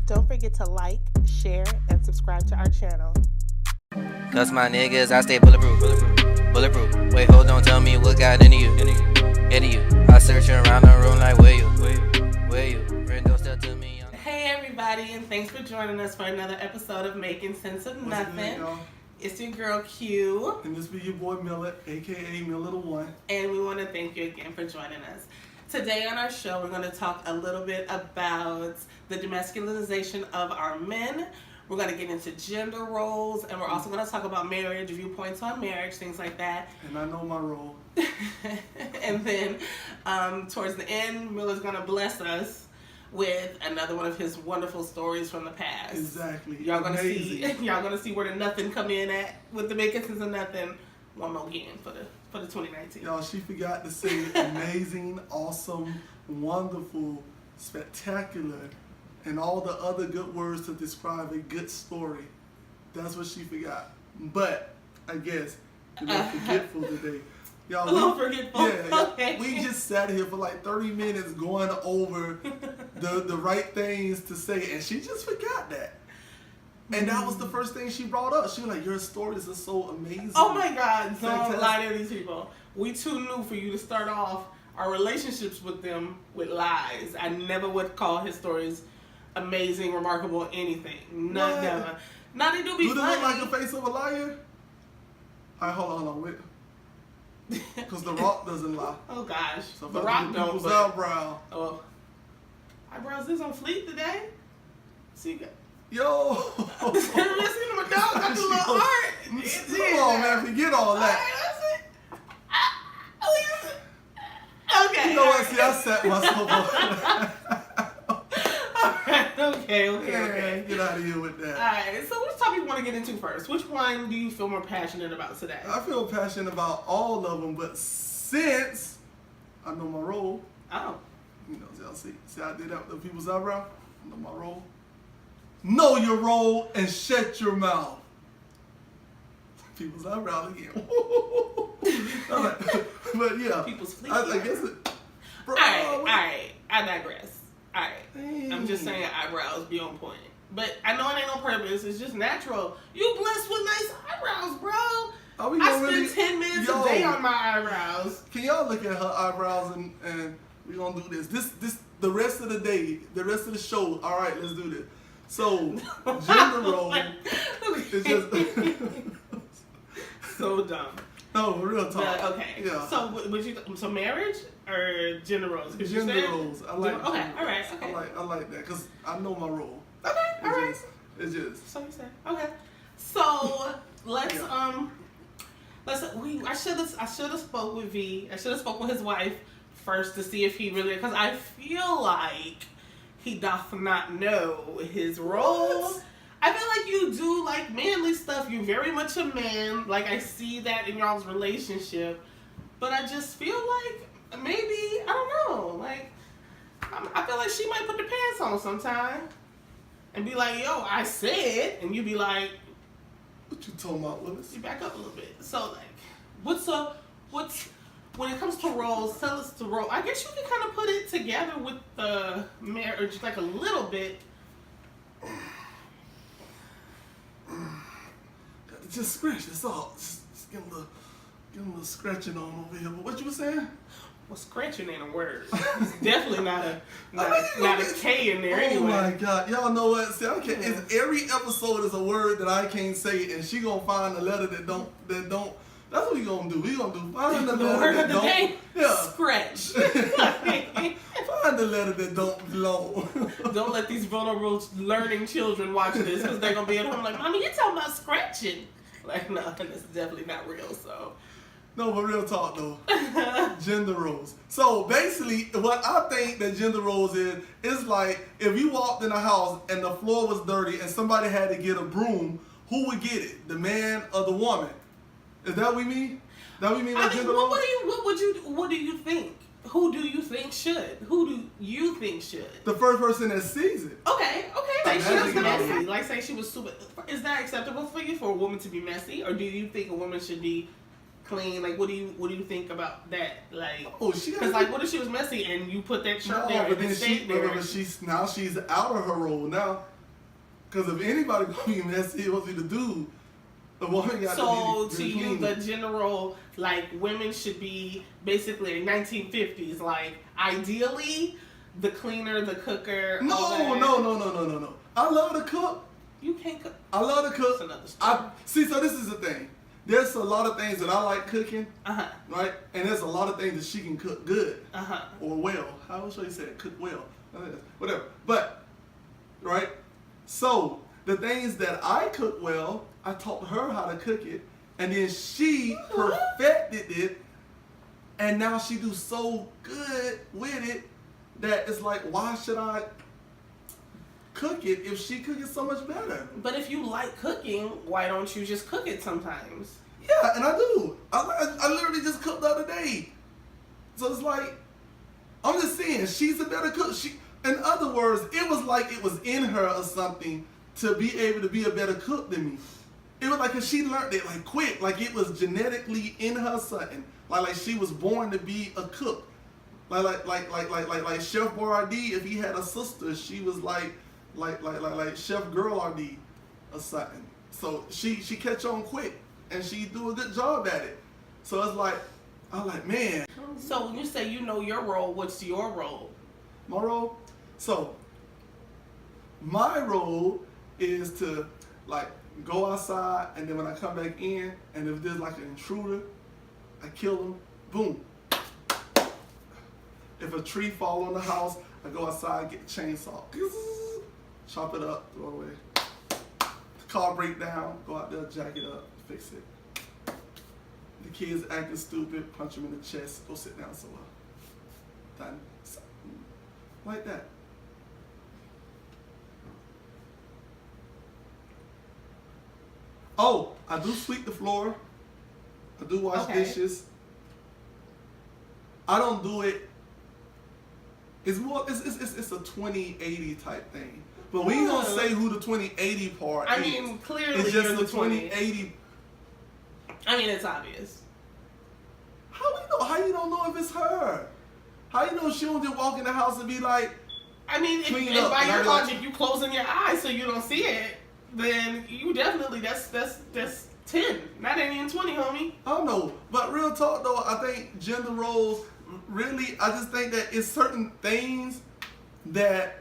Don't forget to like, share, and subscribe to our channel. Cause my niggas, I stay bulletproof. Bulletproof. Wait, hold on, tell me what got into you. Into you. I search around the room like, where you? Friend, don't step to me. Hey everybody, and thanks for joining us for another episode of Making Sense of Nothing. It's your girl Q. And this be your boy Miller, aka Miller the One. And we want to thank you again for joining us. Today on our show, we're going to talk a little bit about the demasculinization of our men. We're going to get into gender roles, and we're also going to talk about marriage, viewpoints on marriage, things like that. And I know my role. And then towards the end, Miller's going to bless us with another one of his wonderful stories from the past. Exactly. Y'all gonna see where the nothing come in at with the Making Sense of Nothing one more again for the 2019. Y'all, she forgot to say amazing, awesome, wonderful, spectacular, and all the other good words to describe a good story. That's what she forgot. But I guess we're forgetful today. Y'all, a little forgetful. Yeah, Okay. we just sat here for like 30 minutes going over the right things to say, and she just forgot that. And that was the first thing she brought up. She was like, your stories are so amazing. Oh my God, don't Fantastic. lie to these people. We too new for you to start off our relationships with them with lies. I never would call his stories amazing, remarkable, anything. Never. Now they do be Do they funny. look like the face of a liar? Alright, hold on, wait. Because The Rock doesn't lie. Oh gosh, So The Rock don't. people's But, eyebrow. oh, eyebrows is on fleek today. See, you got. Yo! You seen my dog got the little heart. Come on, man, forget all that. Okay. You know what? See, I set myself up. Okay. Get out of here with that. Alright, so which topic you want to get into first? Which one do you feel more passionate about today? I feel passionate about all of them, but since I know my role, Oh. you know, y'all see I did that with the people's eyebrow? I know my role. Know your role and shut your mouth. People's eyebrows again. But yeah, People's fleek. I guess it. Bro, Alright. I digress. Alright. Hey. I'm just saying eyebrows be on point. But I know it ain't on purpose. It's just natural. You blessed with nice eyebrows, bro. Are we I gonna spend really, 10 minutes a day on my eyebrows. Can y'all look at her eyebrows and we gonna do this the rest of the day, the rest of the show. All right, let's do this. So gender role is just So dumb. no real talk. Okay. Yeah. So would you? So marriage or gender roles? 'Cause you Gender said- roles. I like. Okay. gender All right. roles. Okay. I like that because I know my role. Okay. All right. It's just. So you said. Okay. So let's Yeah. I should have spoke with V. I should have spoke with his wife first to see if he really, because I feel like he doth not know his role. What? I feel like you do like manly stuff. You're very much a man. Like I see that in y'all's relationship, but I just feel like maybe I don't know. Like I feel like she might put the pants on sometime and be like, "Yo, I said," and you be like, What you talking about, Willis? you back up a little bit. So like, what's when it comes to roles, tell us the role. I guess you can kind of put it together with the marriage, like a little bit. Just scratch. That's all. Just give him a little scratching on over here. But what you were saying? Well, scratching ain't a word. It's definitely not a K in there anyway. Oh my God, y'all know what? See, I can't. It's, every episode is a word that I can't say, and she gonna find a letter that don't. That's what we gonna do. We gonna do find the The letter word that of the don't. day, Yeah. scratch. Find the letter that don't belong. Don't let these vulnerable learning children watch this because they're gonna be at home like, "Mommy, you're talking about scratching." Like, no, that's definitely not real. So. No, but real talk though. Gender roles. So basically, what I think that gender roles is like if you walked in a house and the floor was dirty and somebody had to get a broom, who would get it? The man or the woman? Is that what we mean? That what we mean by gender roles? What do you think? Who do you think should? Who do you think should? The first person that sees it. Okay. Like she was Imagine messy. Like say she was super. Is that acceptable for you for a woman to be messy, or do you think a woman should be clean? Like, what do you think about that? Like, Oh, she because like, what if she was messy and you put that shirt there but and then it stayed there? she's out of her role now. Because if anybody gonna be messy, it must be the dude. The woman got So to to be you, clean. the general, like, women should be basically 1950s, like, ideally, the cleaner, the cooker. all that. No. I love to cook. You can't cook. I love to cook. That's another story. So this is the thing. There's a lot of things that I like cooking, Uh-huh. right? And there's a lot of things that she can cook good Uh-huh. or well. How else should you say it? Cook well. Whatever. But, right? So, the things that I cook well, I taught her how to cook it. And then she perfected it. And now she do so good with it that it's like, why should I cook it if she cook it so much better? But if you like cooking, why don't you just cook it sometimes? Yeah, and I do. I literally just cooked the other day. So it's like, I'm just saying, she's a better cook. In other words, it was like it was in her or something to be able to be a better cook than me. It was like, 'cause she learned it like quick, like it was genetically in her something. Like she was born to be a cook. Like Chef Boyardee, if he had a sister, she was like Chef Girl RD or something. So she catch on quick and she do a good job at it. So it's like, I'm like, man, So when you say you know your role, what's your role? my role. So my role is to like go outside, and then when I come back in, and if there's like an intruder, I kill them. Boom. If a tree fall on the house, I go outside, get the chainsaw, chop it up, throw it away. The car break down, go out there, jack it up, fix it. The kids acting stupid, punch them in the chest, go sit down somewhere. Done. Like that. Oh, I do sweep the floor. I do wash Okay. dishes. I don't do it. It's more. It's a 20-80 type thing. But we ain't gonna say who the 20-80 part I is. mean, clearly It's you're just the the 20-80. I mean, it's obvious. How we know? How you don't know if it's her? How you know she don't just walk in the house and be like, I mean, Clean if up, by and your I'm like- logic you closing your eyes so you don't see it, then you definitely that's 10. Not any in 20, homie. I don't know. But real talk though, I think gender roles really. I just think that it's certain things that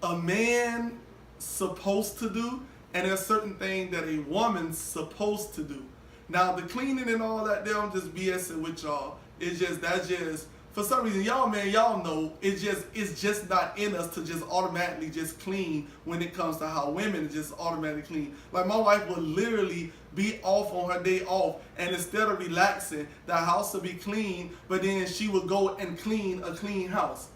a man supposed to do, and there's certain things that a woman's supposed to do. Now the cleaning and all that, I'm just BSing with y'all. It's just that's just for some reason y'all know it's just not in us to just automatically just clean when it comes to how women just automatically clean. Like my wife would literally be off on her day off, and instead of relaxing, the house would be clean, but then she would go and clean a clean house.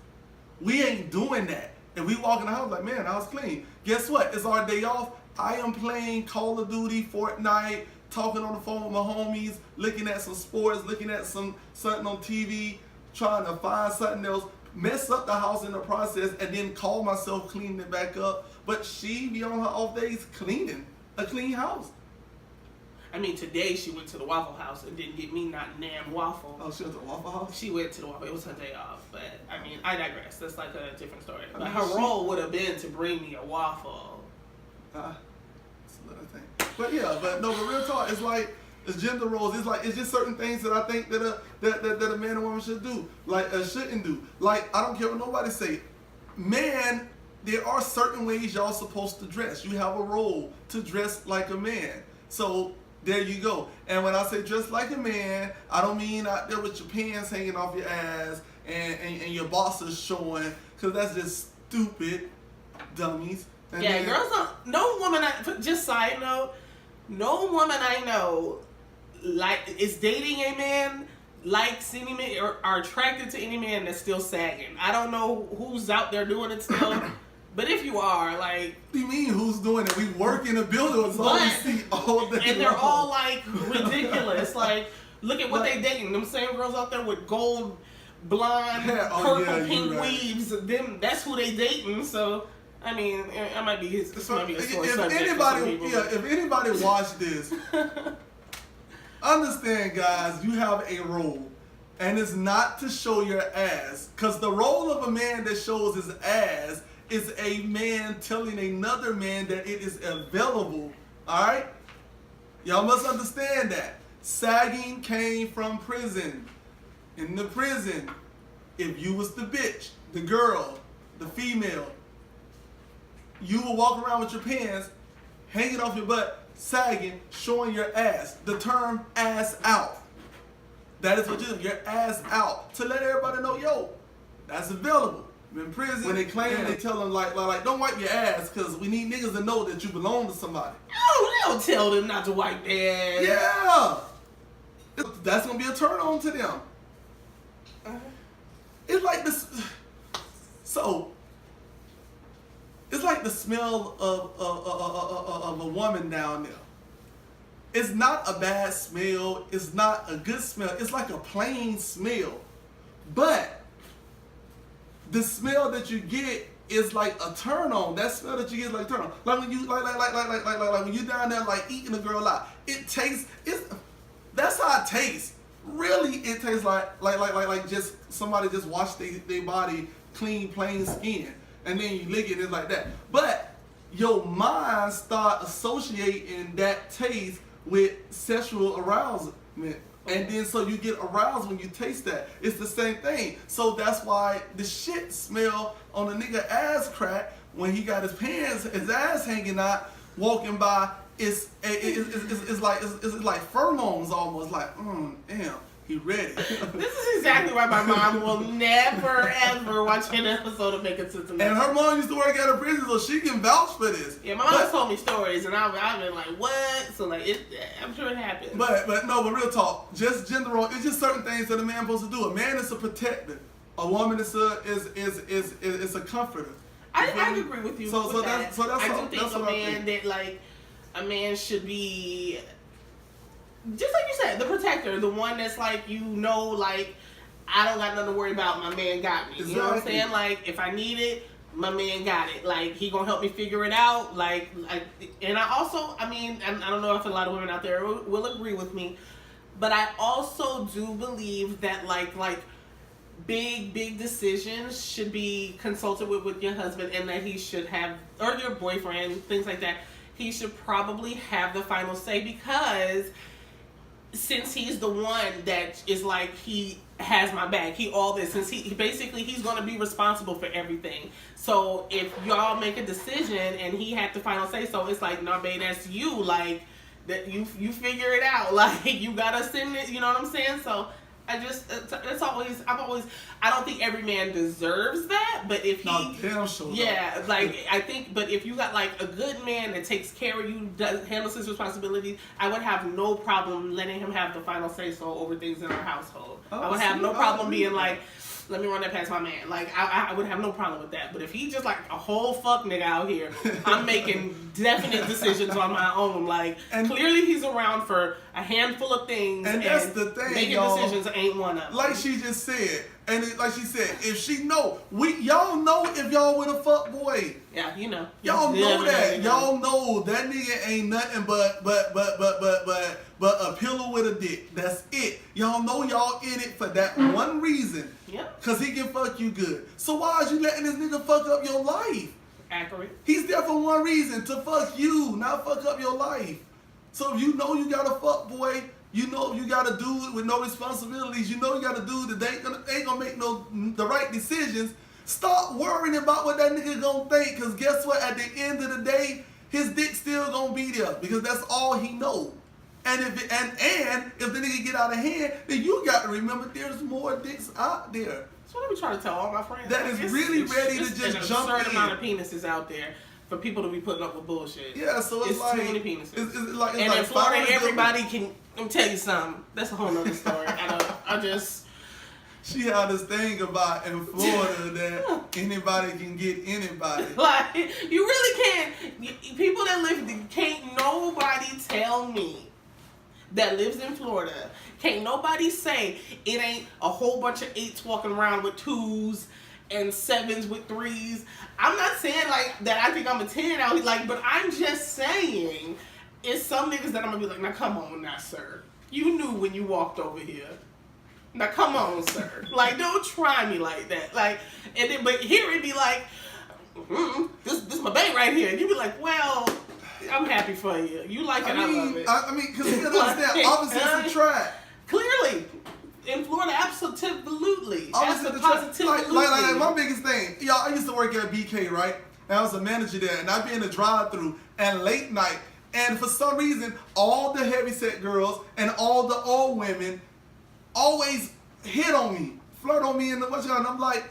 We ain't doing that. If we walk in the house like, man, the house clean. Guess what? It's our day off. I am playing Call of Duty, Fortnite, talking on the phone with my homies, looking at some sports, looking at something on TV, trying to find something else, mess up the house in the process, and then call myself cleaning it back up. But she be on her off days cleaning a clean house. I mean, today she went to the Waffle House and didn't get me not damn waffle. Oh, she went to the Waffle House? She went to the Waffle. It was her day off, but I mean, I digress. That's like a different story. I But mean, her she- role would have been to bring me a waffle. It's another thing. But yeah, but real talk, it's like, it's gender roles. It's just certain things that I think that a man and woman should do, like shouldn't do. Like I don't care what nobody say. Man, there are certain ways y'all supposed to dress. You have a role to dress like a man. So there you go. And when I say dress like a man, I don't mean out there with your pants hanging off your ass and your bosses showing, because that's just stupid, dummies. And Yeah, then- girls don't. No woman. Just side note. No woman I know is dating a man, likes any man, or are attracted to any man that's still sagging. I don't know who's out there doing it still, but if you are, like, What do you mean who's doing it? We work in a building, so we But- see all day and they're long. all like ridiculous. Like, look at what But- they dating. Them same girls out there with gold, blonde, Yeah, oh, purple, yeah, you pink right. weaves. Them. That's who they dating. So. I mean, it might be this So, might be a sore if subject for some anybody, people, yeah, but- if anybody watch this, understand, guys, you have a role, and it's not to show your ass, because the role of a man that shows his ass is a man telling another man that it is available. Alright? Y'all must understand that. Sagging came from prison. In the prison, if you was the bitch, the girl, the female, you would walk around with your pants hanging off your butt, sagging, showing your ass. The term ass out. That is what you do, your ass out. To let everybody know, yo, that's available. In prison, when they claim, they tell them like, don't wipe your ass because we need niggas to know that you belong to somebody. Oh, they don't tell them not to wipe their ass. Yeah. That's going to be a turn on to them. It's like this. So, it's like the smell of a woman down there. It's not a bad smell. It's not a good smell. It's like a plain smell. But the smell that you get is like a turn on. That smell that you get is like a turn on. Like when you like when you down there like eating a girl out. It tastes. That's how it tastes. Really, it tastes like just somebody just washed their body clean, plain skin, and then you lick it. It's like that. But your mind start associating that taste with sexual arousal, and then so you get aroused when you taste that. It's the same thing. So that's why the shit smell on a nigga ass crack when he got his ass hanging out, walking by. It's like pheromones almost. Like, damn, he ready. This is exactly why my mom will never ever watch an episode of Making Sense of Nothing. And her mom used to work at a prison, so she can vouch for this. Yeah, my mom told me stories, and I've been like, what? So like, I'm sure it happened. But real talk, just gender role. It's just certain things that a man supposed to do. A man is a protector. A woman is a comforter. I agree with you. So that's I do think a man should be, just like you said, the protector, the one that's like, like, I don't got nothing to worry about, my man got me. Exactly. You know what I'm saying? Like, if I need it, my man got it. Like, he gonna help me figure it out. And I also, I don't know if a lot of women out there will agree with me, but I also do believe that like big decisions should be consulted with your husband, and that he should have, or your boyfriend, things like that. He should probably have the final say, because since he's the one that is like, he has my back, since he's going to be responsible for everything. So if y'all make a decision and he had the final say, so it's like, no, babe, that's you, like, that you figure it out, like, you gotta send it, you know what I'm saying? So I don't think every man deserves that, but if but if you got like a good man that takes care of you, handles his responsibilities, I would have no problem letting him have the final say so over things in our household. I would have no problem being like, let me run that past my man. Like, I would have no problem with that. But if he just like a whole fuck nigga out here, I'm making definite decisions on my own. Like, and clearly he's around for a handful of things. And that's the thing, making decisions ain't one of them. Like she just said, like she said, if she know, y'all know if y'all with a fuck boy. Yeah, you know. Y'all know that. Y'all know that nigga ain't nothing but a pillow with a dick. That's it. Y'all know y'all in it for that one reason. Yeah. Cause he can fuck you good. So why is you letting this nigga fuck up your life? Accurate. He's there for one reason, to fuck you, not fuck up your life. So if you know you got a fuck boy, you know you got a dude with no responsibilities, you know you got a dude that ain't gonna make the right decisions, stop worrying about what that nigga gonna think, cause guess what, at the end of the day, his dick still gonna be there, because that's all he know. And if the nigga get out of hand, then you got to remember there's more dicks out there. That's what I be trying to tell all my friends. That is really ready to just jump in. There's an absurd amount of penises out there for people to be putting up with bullshit. Yeah, so it's like, too many penises. It's and like in Florida, everybody can. Let me tell you something. That's a whole nother story. She had this thing about in Florida that anybody can get anybody. Like, you really can't. People that live, can't nobody tell me that lives in Florida, can't nobody say it ain't a whole bunch of 8s walking around with 2s and 7s with 3s. I'm not saying like that I think I'm a 10 out, like, but I'm just saying it's some niggas that I'm gonna be like, now come on now, sir. You knew when you walked over here. Now come on, sir. Like, don't try me like that. Like, and then, but here it'd be like, this my babe right here. You be like, well, I'm happy for you. You like it, I love it. I mean, because you gotta understand, opposites attract. Clearly. In Florida, absolutely. Opposites attract. Like my biggest thing, y'all, I used to work at BK, right? And I was a manager there, and I'd be in the drive-thru and late night, and for some reason, all the heavyset girls and all the old women always hit on me, flirt on me, and I'm like,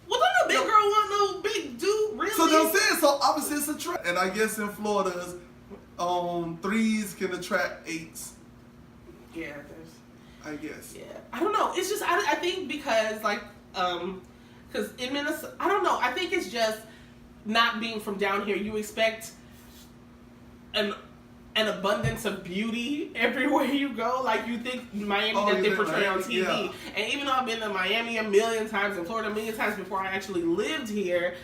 well, don't no big girl want no big dude, really? So I'm saying, so opposites attract. And I guess in Florida, 3s can attract 8s. Yeah, I guess. Yeah, I don't know. It's just I think because because in Minnesota, I don't know. I think it's just not being from down here. You expect an abundance of beauty everywhere you go. Like you think Miami that they portray on TV. Yeah. And even though I've been to Miami a million times and Florida a million times before I actually lived here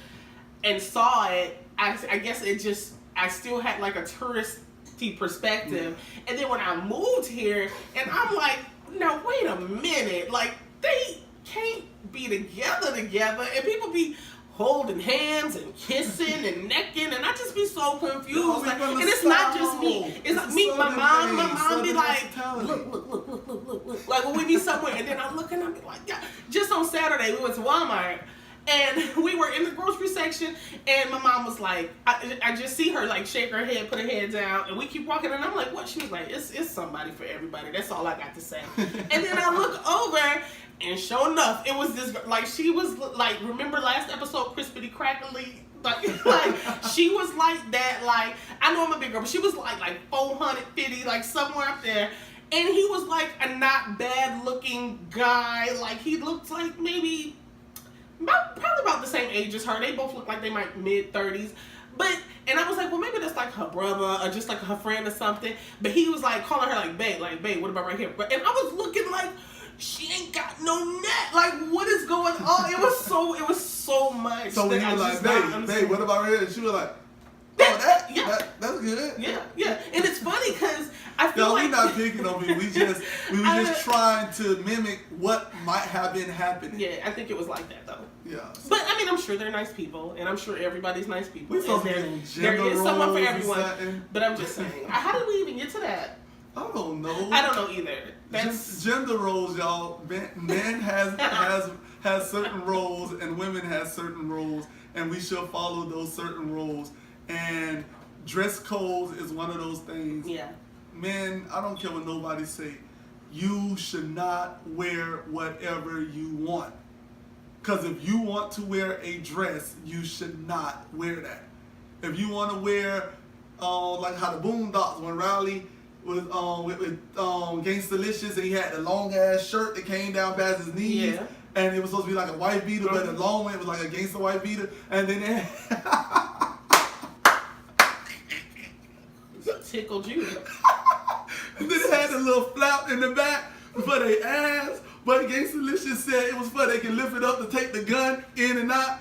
and saw it, I guess it just I still had like a touristy perspective. Yeah. And then when I moved here, and I'm like, now wait a minute, like they can't be together, and people be holding hands and kissing and necking, and I just be so confused. Like, and it's not just me. It's me. My mom be like, look. Like when we be somewhere, and then I look and I be like, yeah. Just on Saturday, we went to Walmart. And we were in the grocery section, and my mom was like, I just see her like shake her head, put her head down, and we keep walking, and I'm like, what? She was like, it's somebody for everybody. That's all I got to say. And then I look over, and sure enough, it was this, like, she was like, remember last episode, Crispity Crackly? Like she was like that, like, I know I'm a big girl, but she was like 450, like somewhere up there. And he was like a not bad looking guy. Like he looked like maybe probably about the same age as her. They both look like they might mid-30s. And I was like, well, maybe that's like her brother or just like her friend or something. But he was like calling her like, babe, what about right here? And I was looking like, she ain't got no neck. Like, what is going on? It was so much. So when you were like, babe, what about right here? And she was like, oh, that's good. Yeah. And it's funny because I feel like... we're not picking on me. We were just trying to mimic what might have been happening. Yeah, I think it was like that, though. Yeah. But, I mean, I'm sure they're nice people, and I'm sure everybody's nice people. There is someone for everyone. But I'm just saying, how did we even get to that? I don't know. I don't know either. That's gender roles, y'all. Men has certain roles, and women has certain roles, and we should follow those certain roles. And dress codes is one of those things. Yeah. Men, I don't care what nobody say. You should not wear whatever you want. Because if you want to wear a dress, you should not wear that. If you want to wear, like how the Boondocks, when Riley was with Gangstalicious, and he had the long ass shirt that came down past his knees, and it was supposed to be like a white beater, but the long one was like a gangster white beater, and then it tickled you. And then it had a little flap in the back for their ass. But Gangstalicious said it was for they can lift it up to take the gun in and out.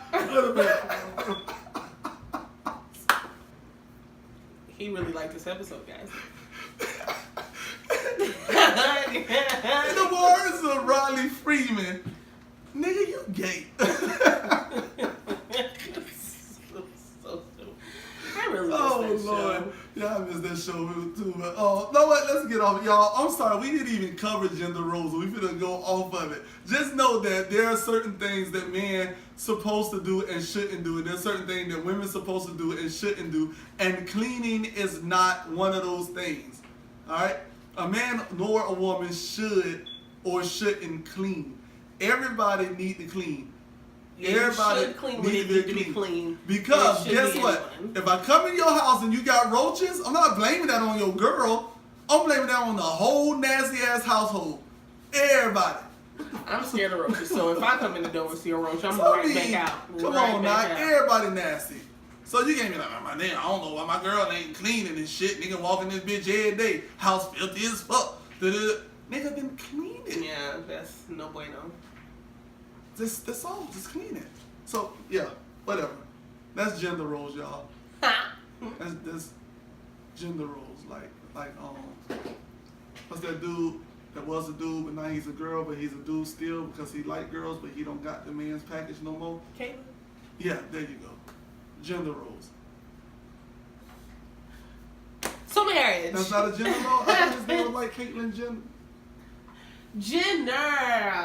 He really liked this episode, guys. In the words of Riley Freeman, nigga, you gay. I really miss that Lord. show. Yeah, I miss that show too. But no, what? Let's get off, y'all. I'm sorry, we didn't even cover gender roles. We finna go off of it. Just know that there are certain things that men supposed to do and shouldn't do, and there's certain things that women supposed to do and shouldn't do. And cleaning is not one of those things. All right, a man nor a woman should or shouldn't clean. Everybody need to clean. Everybody needs to be clean. Because guess what? If I come in your house and you got roaches, I'm not blaming that on your girl. I'm blaming that on the whole nasty ass household. Everybody. I'm scared of roaches, so if I come in the door and see a roach, I'm right back out. Come on now, everybody nasty. So you can't be like, my nigga, I don't know why my girl ain't cleaning and shit. Nigga walking this bitch every day. House filthy as fuck. Nigga been cleaning. Yeah, that's no bueno. That's all. Just clean it. So yeah, whatever. That's gender roles, y'all. that's gender roles. Like what's that dude that was a dude but now he's a girl, but he's a dude still because he like girls, but he don't got the man's package no more. Caleb. Yeah, there you go. gender roles. So marriage. That's not a gender role? I thought his name was like Caitlyn Jenner. Gender.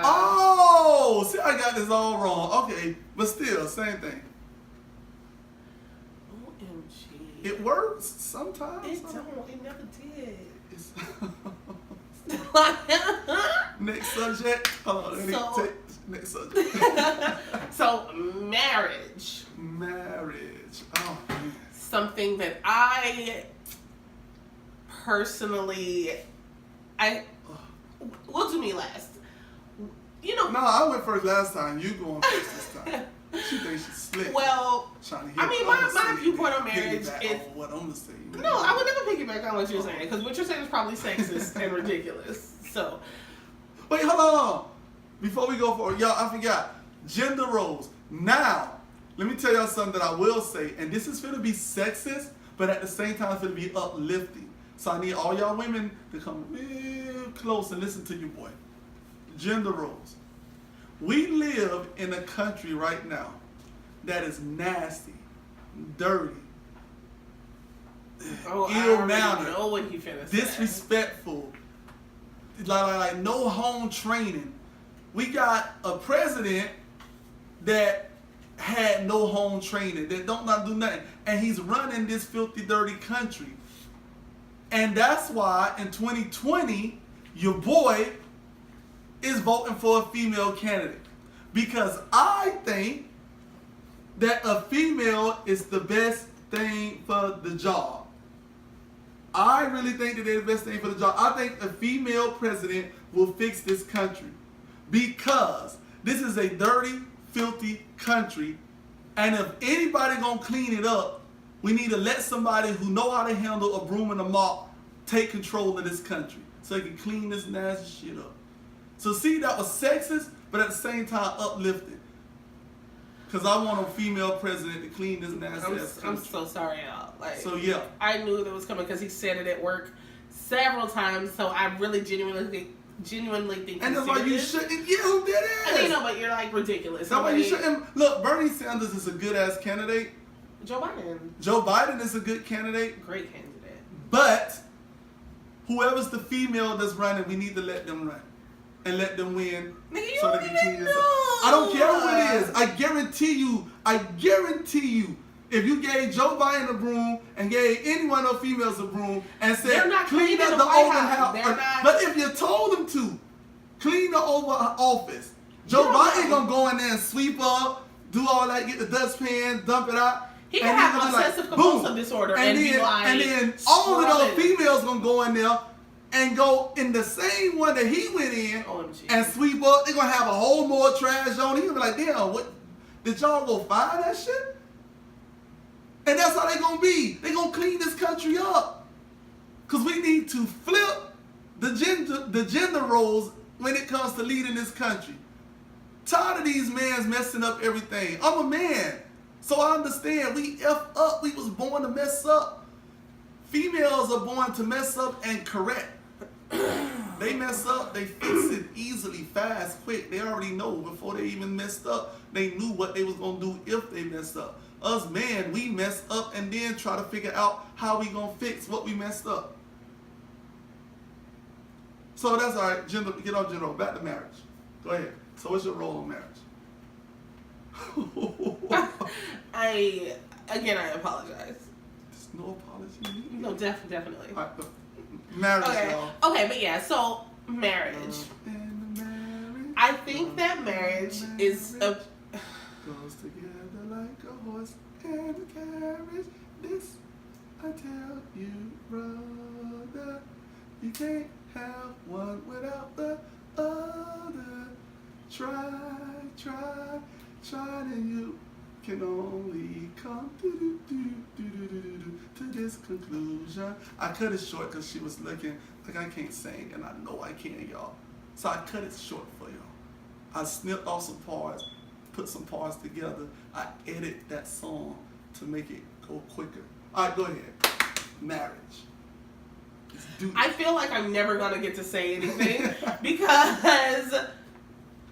Oh, see, I got this all wrong. Okay, but still, same thing. OMG. It works sometimes. It don't. It never did. It's next subject. Hold on, let me So- take next subject. So marriage. Marriage. Oh man. Something that I personally, we'll do me last. You know, No, I went first last time. You going first this time. She thinks she's slick. well, Trying to I mean, my viewpoint on marriage piggyback is. on what I'm gonna say. No, I would never piggyback on what you're saying, because what you're saying is probably sexist and ridiculous. So, Wait, hold on. Before we go forward, y'all, I forgot. Gender roles. Now, let me tell y'all something that I will say, and this is going to be sexist, but at the same time, it's going to be uplifting. So I need all y'all women to come real close and listen to your boy. Gender roles. We live in a country right now that is nasty, dirty, I already ill-mannered, know what he finna say. disrespectful, like no home training. We got a president that had no home training, that don't not do nothing, and he's running this filthy, dirty country. And that's why in 2020, your boy is voting for a female candidate, because I think that a female is the best thing for the job. I really think that they're the best thing for the job. I think a female president will fix this country, because this is a dirty, filthy country, and if anybody gonna clean it up, we need to let somebody who know how to handle a broom and a mop take control of this country so they can clean this nasty shit up. So see, that was sexist, but at the same time uplifting. Because I want a female president to clean this nasty ass I'm country. so sorry, y'all. Like, So yeah. I knew that was coming because he said it at work several times. So I really genuinely think And that's why you serious. shouldn't. Yeah, who did it? I mean, no, but you're like ridiculous. That's why you Somebody- shouldn't. Look, Bernie Sanders is a good ass candidate. Joe Biden, Joe Biden is a good candidate. great candidate. But whoever's the female that's running, we need to let them run and let them win. Nigga, you so don't they can even clean this up. know. I don't care who it is. I guarantee you, if you gave Joe Biden a broom and gave any one of the females a broom and said, They're not clean cleaning up the the White Oval House. House. They're not- But if you told them to, clean the Oval Office, Joe You don't Biden know. gonna go in there and sweep up, do all that, get the dustpan, dump it out. He and can then have gonna be obsessive boom. compulsive disorder and be like and then all of those scrubbing. females gonna go in there and go in the same one that he went in OMG. and sweep up. They're gonna have a whole more trash on. He gonna be like, damn, what did y'all go find that shit? And that's how they gonna be. They gonna clean this country up. Cause we need to flip the gender roles when it comes to leading this country. Tired of these mans messing up everything. I'm a man, so I understand. We F up. We was born to mess up. Females are born to mess up and correct. They mess up, they fix it easily, fast, quick. They already know before they even messed up. They knew what they was gonna do if they messed up. Us man, we mess up and then try to figure out how we gonna fix what we messed up. So that's all right. Gender, get off gender. Back to marriage. Go ahead. So what's your role in marriage? I apologize. There's no apology needed. No, definitely. All right, but marriage, Okay. y'all. Okay, but yeah, so marriage. And marriage, I think that marriage is a goes together like a horse and a carriage. This I tell you, brother, you can't have one without the other. Try, and you can only come to this conclusion. I cut it short because she was looking like I can't sing, and I know I can, y'all. So I cut it short for y'all. I snipped off some parts, put some parts together. I edit that song to make it go quicker. All right, go ahead. Marriage. Let's do this. I feel like I'm never gonna get to say anything because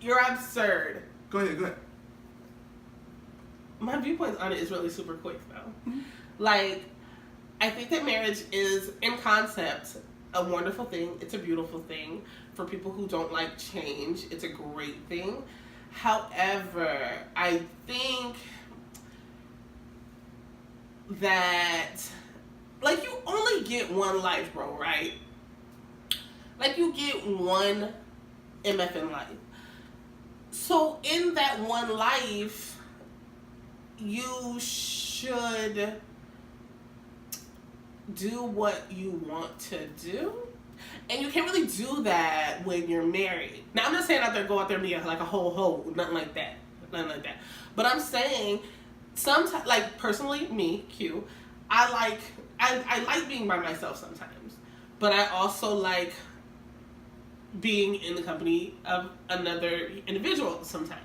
you're absurd. Go ahead. my viewpoint on it is really super quick though. Like, I think that marriage is, in concept, a wonderful thing. It's a beautiful thing. For people who don't like change, it's a great thing. However, I think that, like, you only get one life, bro, right? Like, you get one MF in life. So, in that one life, you should do what you want to do. And you can't really do that when you're married. Now, I'm not saying out there, go out there and be like a whole hoe. Nothing like that. Nothing like that. But I'm saying, sometimes, like, personally, me, Q, I like being by myself sometimes. But I also like being in the company of another individual sometimes.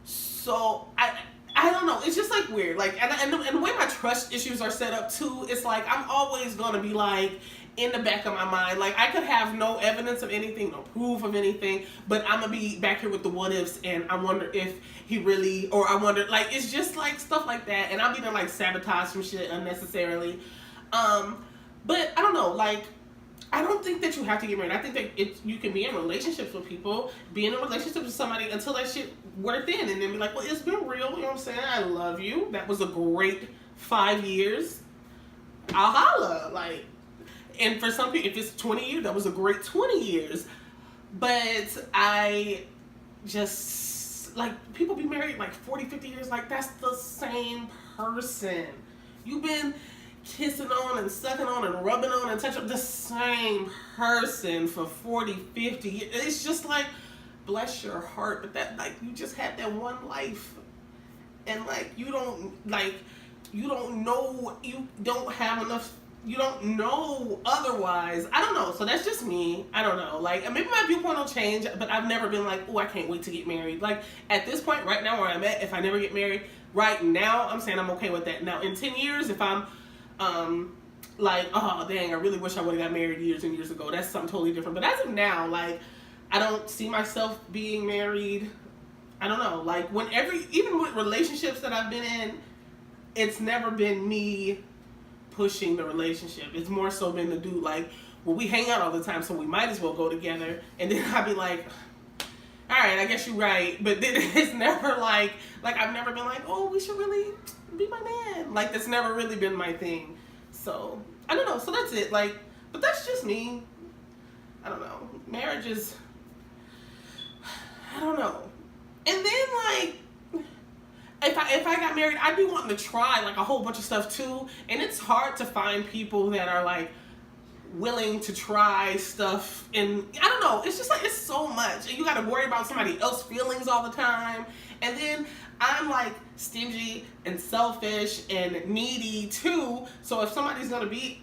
So, I don't know. It's just like weird. Like, and the way my trust issues are set up too, it's like I'm always gonna be like in the back of my mind. Like, I could have no evidence of anything, no proof of anything, but I'm gonna be back here with the what ifs, and I wonder if he really, or I wonder, like, it's just like stuff like that, and I'll be there like sabotage some shit unnecessarily. But I don't know. Like, I don't think that you have to get married. I think that you can be in relationships with people, be in a relationship with somebody until that shit wear thin, and then be like, well, it's been real, you know what I'm saying? I love you. That was a great 5 years. I'll holla. Like, and for some people, if it's 20 years, that was a great 20 years. But I just, like, people be married like 40, 50 years, like, that's the same person. You've been kissing on and sucking on and rubbing on and touching the same person for 40, 50 years. It's just like, bless your heart, but that, like, you just had that one life, and like, you don't know, you don't have enough, you don't know otherwise. I don't know. So that's just me. I don't know. Like, maybe my viewpoint will change, but I've never been like, oh, I can't wait to get married. Like, at this point right now where I'm at, if I never get married right now, I'm saying I'm okay with that. Now, in 10 years, if I'm like, oh dang, I really wish I would have got married years and years ago, that's something totally different. But as of now, like, I don't see myself being married. I don't know. Like, even with relationships that I've been in, it's never been me pushing the relationship. It's more so been the dude, like, well, we hang out all the time, so we might as well go together. And then I'd be like, all right, I guess you're right. But then it's never like I've never been like, oh, we should really be my man. Like, that's never really been my thing. So, I don't know. So that's it. Like, but that's just me. I don't know. Marriage is, I don't know. And then, like, if I got married, I'd be wanting to try, like, a whole bunch of stuff too. And it's hard to find people that are, like, willing to try stuff. And I don't know. It's just like, it's so much. And you got to worry about somebody else's feelings all the time. And then I'm, like, stingy and selfish and needy too. So if somebody's going to be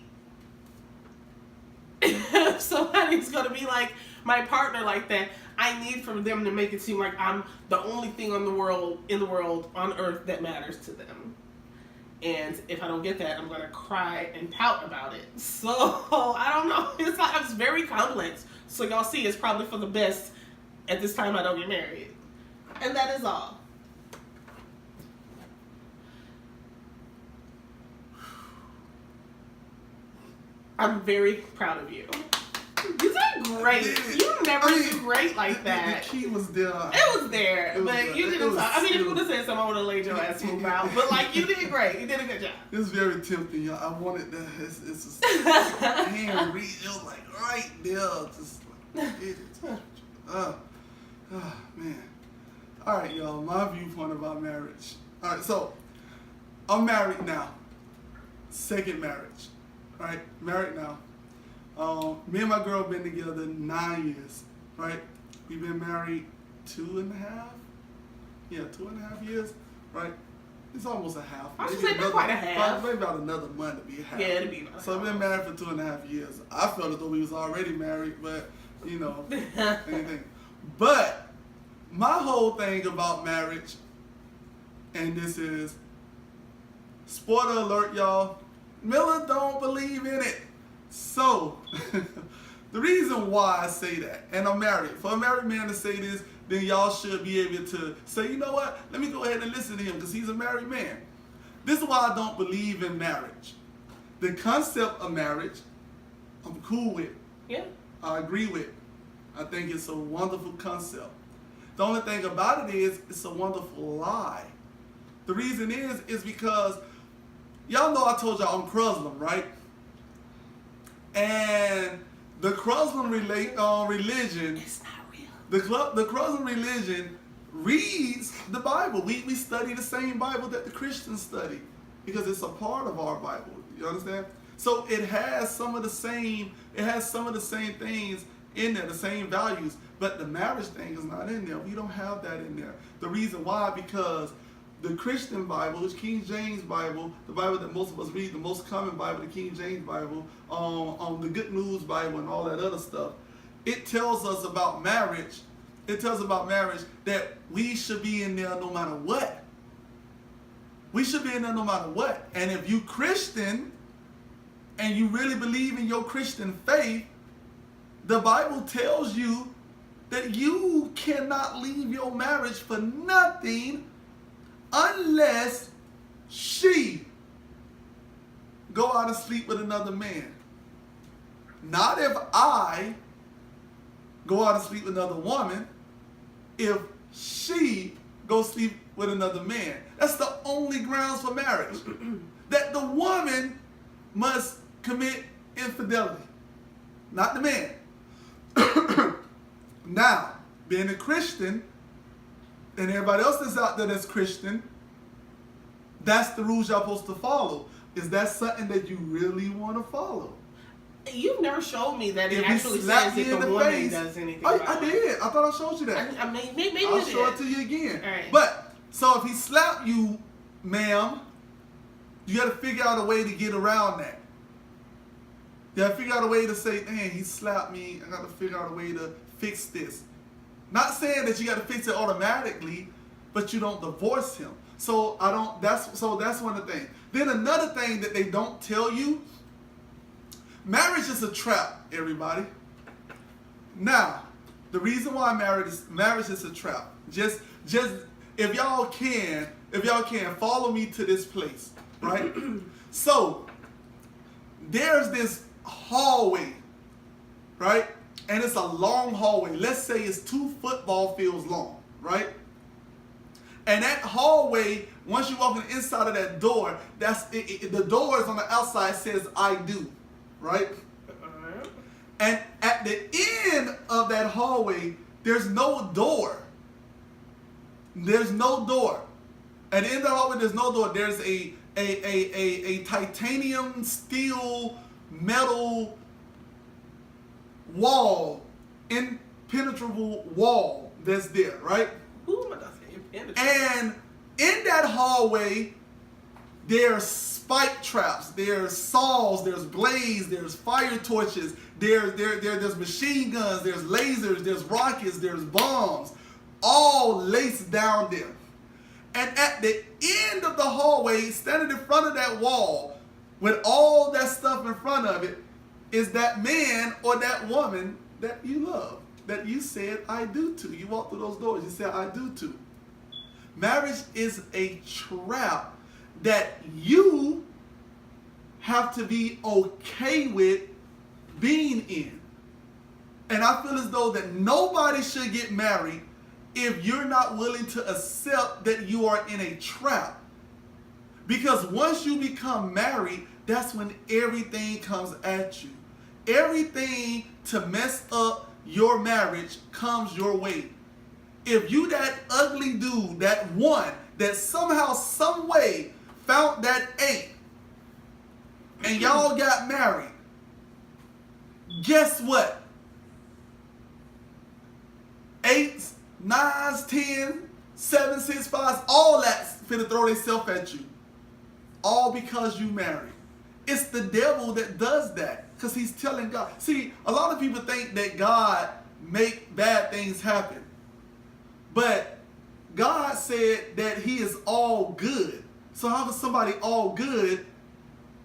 like my partner like that, I need for them to make it seem like I'm the only thing in the world on earth that matters to them. And if I don't get that, I'm gonna cry and pout about it. So I don't know. It's very complex. So y'all see, it's probably for the best at this time I don't get married. And that is all. I'm very proud of you. You did great. You never do great like that. The key was there. It was there, but you didn't. I mean, if you would have said something, I would have laid your ass smooth out. But, like, you did great. You did a good job. It was very tempting, y'all. I wanted that. It's a hand read. It was like right there, just like man. All right, y'all. My viewpoint about marriage. All right, so I'm married now. Second marriage. All right, married now. Me and my girl been together 9 years, right? We've been married 2.5? Yeah, 2.5 years, right? It's almost a half. I was saying not quite a half. Maybe about another month to be a half. Yeah, it'd be about So we've been married for 2.5 years. I felt as though we was already married, but, you know, anything. But my whole thing about marriage, and this is, spoiler alert, y'all, Miller don't believe in it. So, the reason why I say that, and I'm married, for a married man to say this then y'all should be able to say, you know what, let me go ahead and listen to him because he's a married man. This is why I don't believe in marriage. The concept of marriage, I'm cool with. Yeah. I agree with. I think it's a wonderful concept. The only thing about it is it's a wonderful lie. The reason is because y'all know I told y'all I'm Muslim, right? And the Muslim religion, It's not real. the Muslim religion reads the Bible. We study the same Bible that the Christians study because it's a part of our Bible. You understand? So it has some of the same things in there, the same values, but the marriage thing is not in there. We don't have that in there. The reason why, because the Christian Bible, which King James Bible, the Bible that most of us read, the most common Bible, the King James Bible, the Good News Bible and all that other stuff, it tells us about marriage. It tells about marriage that we should be in there no matter what. We should be in there no matter what. And if you Christian and you really believe in your Christian faith, the Bible tells you that you cannot leave your marriage for nothing unless she go out and sleep with another man. Not if I go out and sleep with another woman, if she go sleep with another man. That's the only grounds for marriage. That the woman must commit infidelity, not the man. Now, being a Christian, and everybody else that's out there that's Christian, that's the rules y'all supposed to follow. Is that something that you really want to follow? You've never showed me that it If he actually slapped says you if in the the woman face, does anything. I did. I thought I showed you that. I mean, maybe I'll you show did. it to you again. All right. But, so if he slapped you, ma'am, you got to figure out a way to get around that. You got to figure out a way to say, man, he slapped me. I got to figure out a way to fix this. Not saying that you got to fix it automatically, but you don't divorce him. So that's one of the things. Then another thing that they don't tell you, marriage is a trap, everybody. Now, the reason why marriage is a trap. Just if y'all can follow me to this place, right? So there's this hallway, right? And it's a long hallway. Let's say it's 2 football fields long, right? And that hallway, once you walk on the inside of that door, the door is on the outside, says I do, right? And at the end of that hallway, there's no door. There's no door. At the end of the hallway, there's no door. There's a titanium, steel, metal wall, impenetrable wall that's there, right? Who am I not saying impenetrable? And in that hallway, there's spike traps, there's saws, there's blades, there's fire torches, there's machine guns, there's lasers, there's rockets, there's bombs, all laced down there. And at the end of the hallway, standing in front of that wall, with all that stuff in front of it, is that man or that woman that you love, that you said I do to. You walk through those doors, you said I do to. Marriage is a trap that you have to be okay with being in. And I feel as though that nobody should get married if you're not willing to accept that you are in a trap. Because once you become married, that's when everything comes at you. Everything to mess up your marriage comes your way. If you that ugly dude, that one, that somehow, some way found that 8, and y'all got married, guess what? 8s, 9s, 10s, 7s, 6, 5s, all that's finna throw themselves at you. All because you married. It's the devil that does that, because he's telling God. See, a lot of people think that God make bad things happen. But God said that he is all good. So how does somebody all good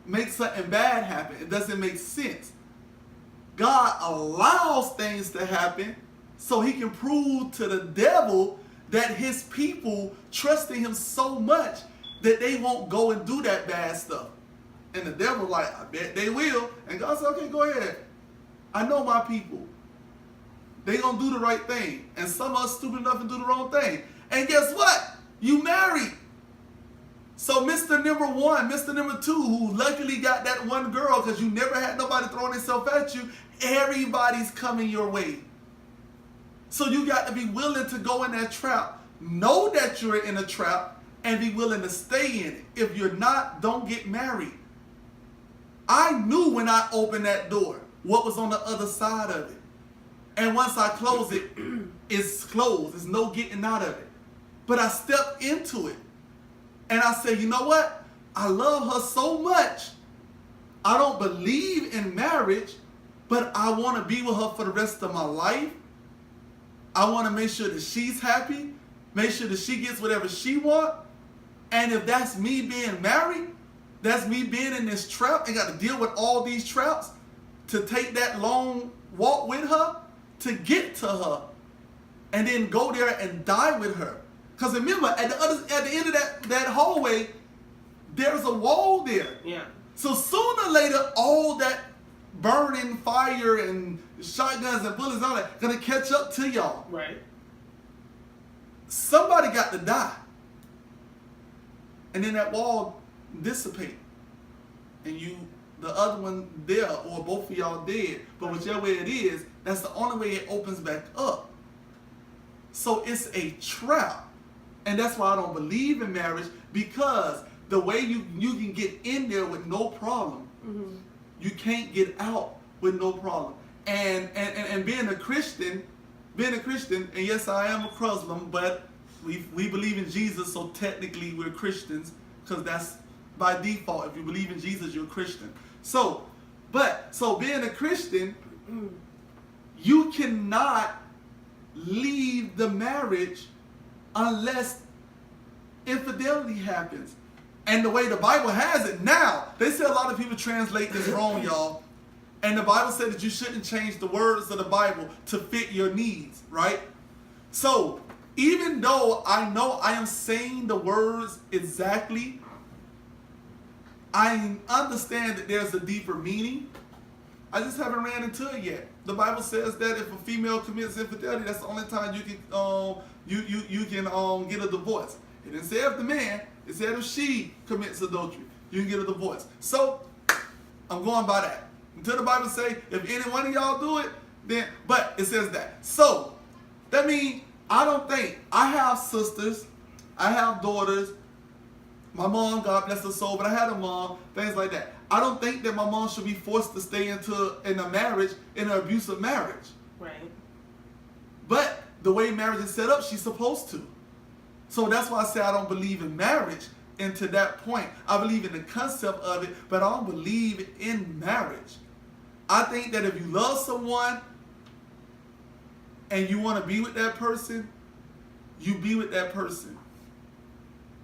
make something bad happen? It doesn't make sense. God allows things to happen so he can prove to the devil that his people trusting him so much that they won't go and do that bad stuff. And the devil like, I bet they will. And God said, okay, go ahead. I know my people. They gonna do the right thing. And some of us stupid enough to do the wrong thing. And guess what? You married. So Mr. Number 1, Mr. Number 2, who luckily got that one girl because you never had nobody throwing themselves at you, everybody's coming your way. So you got to be willing to go in that trap, know that you're in a trap, and be willing to stay in it. If you're not, don't get married. I knew when I opened that door what was on the other side of it. And once I close it, it's closed. There's no getting out of it. But I stepped into it. And I said, you know what? I love her so much. I don't believe in marriage, but I want to be with her for the rest of my life. I want to make sure that she's happy, make sure that she gets whatever she wants. And if that's me being married, that's me being in this trap and got to deal with all these traps to take that long walk with her, to get to her, and then go there and die with her. Because remember, at the end of that hallway, there's a wall there. Yeah. So sooner or later, all that burning fire and shotguns and bullets and all that gonna catch up to y'all. Right. Somebody got to die. And then that wall dissipate. And the other one there, or both of y'all dead. But whichever way it is, that's the only way it opens back up. So it's a trap. And that's why I don't believe in marriage, because the way you can get in there with no problem, you can't get out with no problem. And being a Christian, and yes, I am a Muslim, but we believe in Jesus, so technically we're Christians, because that's by default. If you believe in Jesus, you're a Christian. So being a Christian, you cannot leave the marriage unless infidelity happens. And the way the Bible has it now, they say a lot of people translate this wrong, y'all. And the Bible said that you shouldn't change the words of the Bible to fit your needs, right? So even though I know I am saying the words exactly, I understand that there's a deeper meaning. I just haven't ran into it yet. The Bible says that if a female commits infidelity, that's the only time you can get a divorce. It didn't say if the man, it said if she commits adultery, you can get a divorce. So I'm going by that. Until the Bible say if any one of y'all do it, then, but it says that. So that means I don't think, I have sisters, I have daughters, my mom, God bless her soul, but I had a mom, things like that. I don't think that my mom should be forced to stay in a marriage, in an abusive marriage. Right. But the way marriage is set up, she's supposed to. So that's why I say I don't believe in marriage. And to that point, I believe in the concept of it, but I don't believe in marriage. I think that if you love someone and you want to be with that person, you be with that person.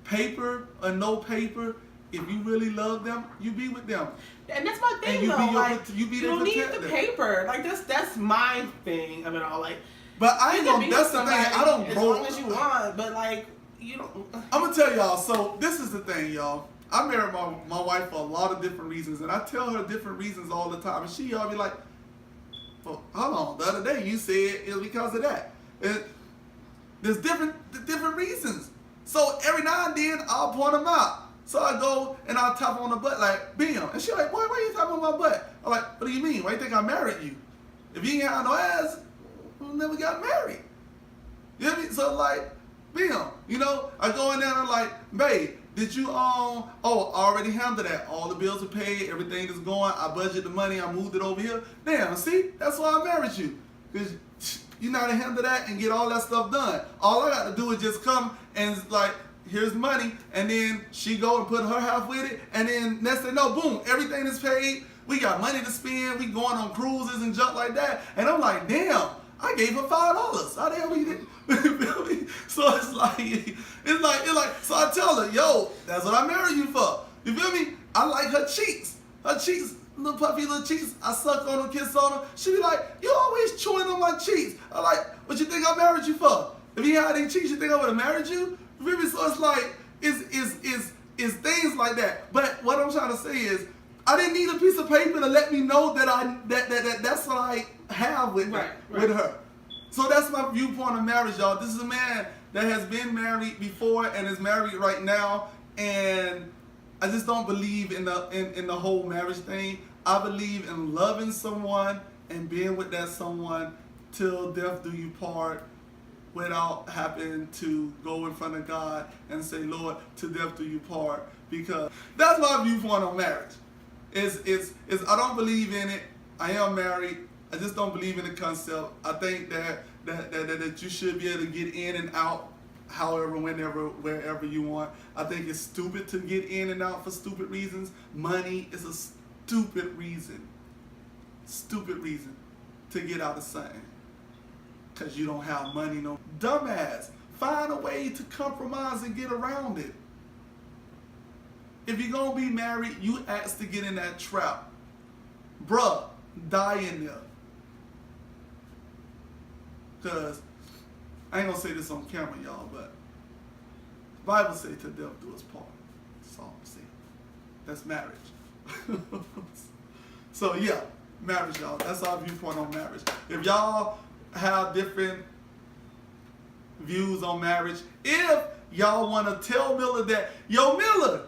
Paper or no paper, if you really love them, you be with them. And that's my thing, and you though. you don't need the paper. Like that's my thing of it all. Like, but I ain't gonna. That's the thing. I don't. As long as you want, but like you don't. I'm gonna tell y'all. So this is the thing, y'all. I married my wife for a lot of different reasons, and I tell her different reasons all the time, and she all be like, "Well, hold on. The other day you said it was because of that." And there's different reasons. So every now and then I'll point them out. So I go and I'll tap on the butt like, bam. And she's like, boy, why you tapping on my butt? I'm like, what do you mean? Why you think I married you? If you ain't had no ass, we never got married. You know what I mean? So like, bam. You know, I go in there and I'm like, babe, did you, I already handled that. All the bills are paid, everything is going. I budgeted the money, I moved it over here. Damn, see? That's why I married you. Because you know how to handle that and get all that stuff done. All I got to do is just come and like, here's money, and then she go and put her half with it, and then next thing no, boom, everything is paid. We got money to spend. We going on cruises and junk like that. And I'm like, damn, I gave her $5. How the hell we did? So it's like, so I tell her, yo, that's what I married you for. You feel me? I like her cheeks. Her cheeks little puffy little cheeks. I suck on them, kiss on them. She be like, you always chewing on my cheeks. I'm like, what you think I married you for? If you had any cheeks, you think I would have married you? Really? So it's like, it's things like that. But what I'm trying to say is, I didn't need a piece of paper to let me know that that's what I have with her. So that's my viewpoint of marriage, y'all. This is a man that has been married before and is married right now, and I just don't believe in the whole marriage thing. I believe in loving someone and being with that someone till death do you part, without having to go in front of God and say, Lord, till death do you part, because that's my viewpoint on marriage. I don't believe in it. I am married. I just don't believe in the concept. I think that you should be able to get in and out however, whenever, wherever you want. I think it's stupid to get in and out for stupid reasons. Money is a stupid reason. Stupid reason to get out of something. Because you don't have money, no. Dumbass. Find a way to compromise and get around it. If you're going to be married, you ask to get in that trap. Bruh, die in there. Because, I ain't going to say this on camera, y'all, but the Bible say to death do us part. That's all I'm saying. That's marriage. So, yeah, marriage, y'all. That's our viewpoint on marriage. If y'all have different views on marriage, if y'all want to tell Miller that, yo, Miller,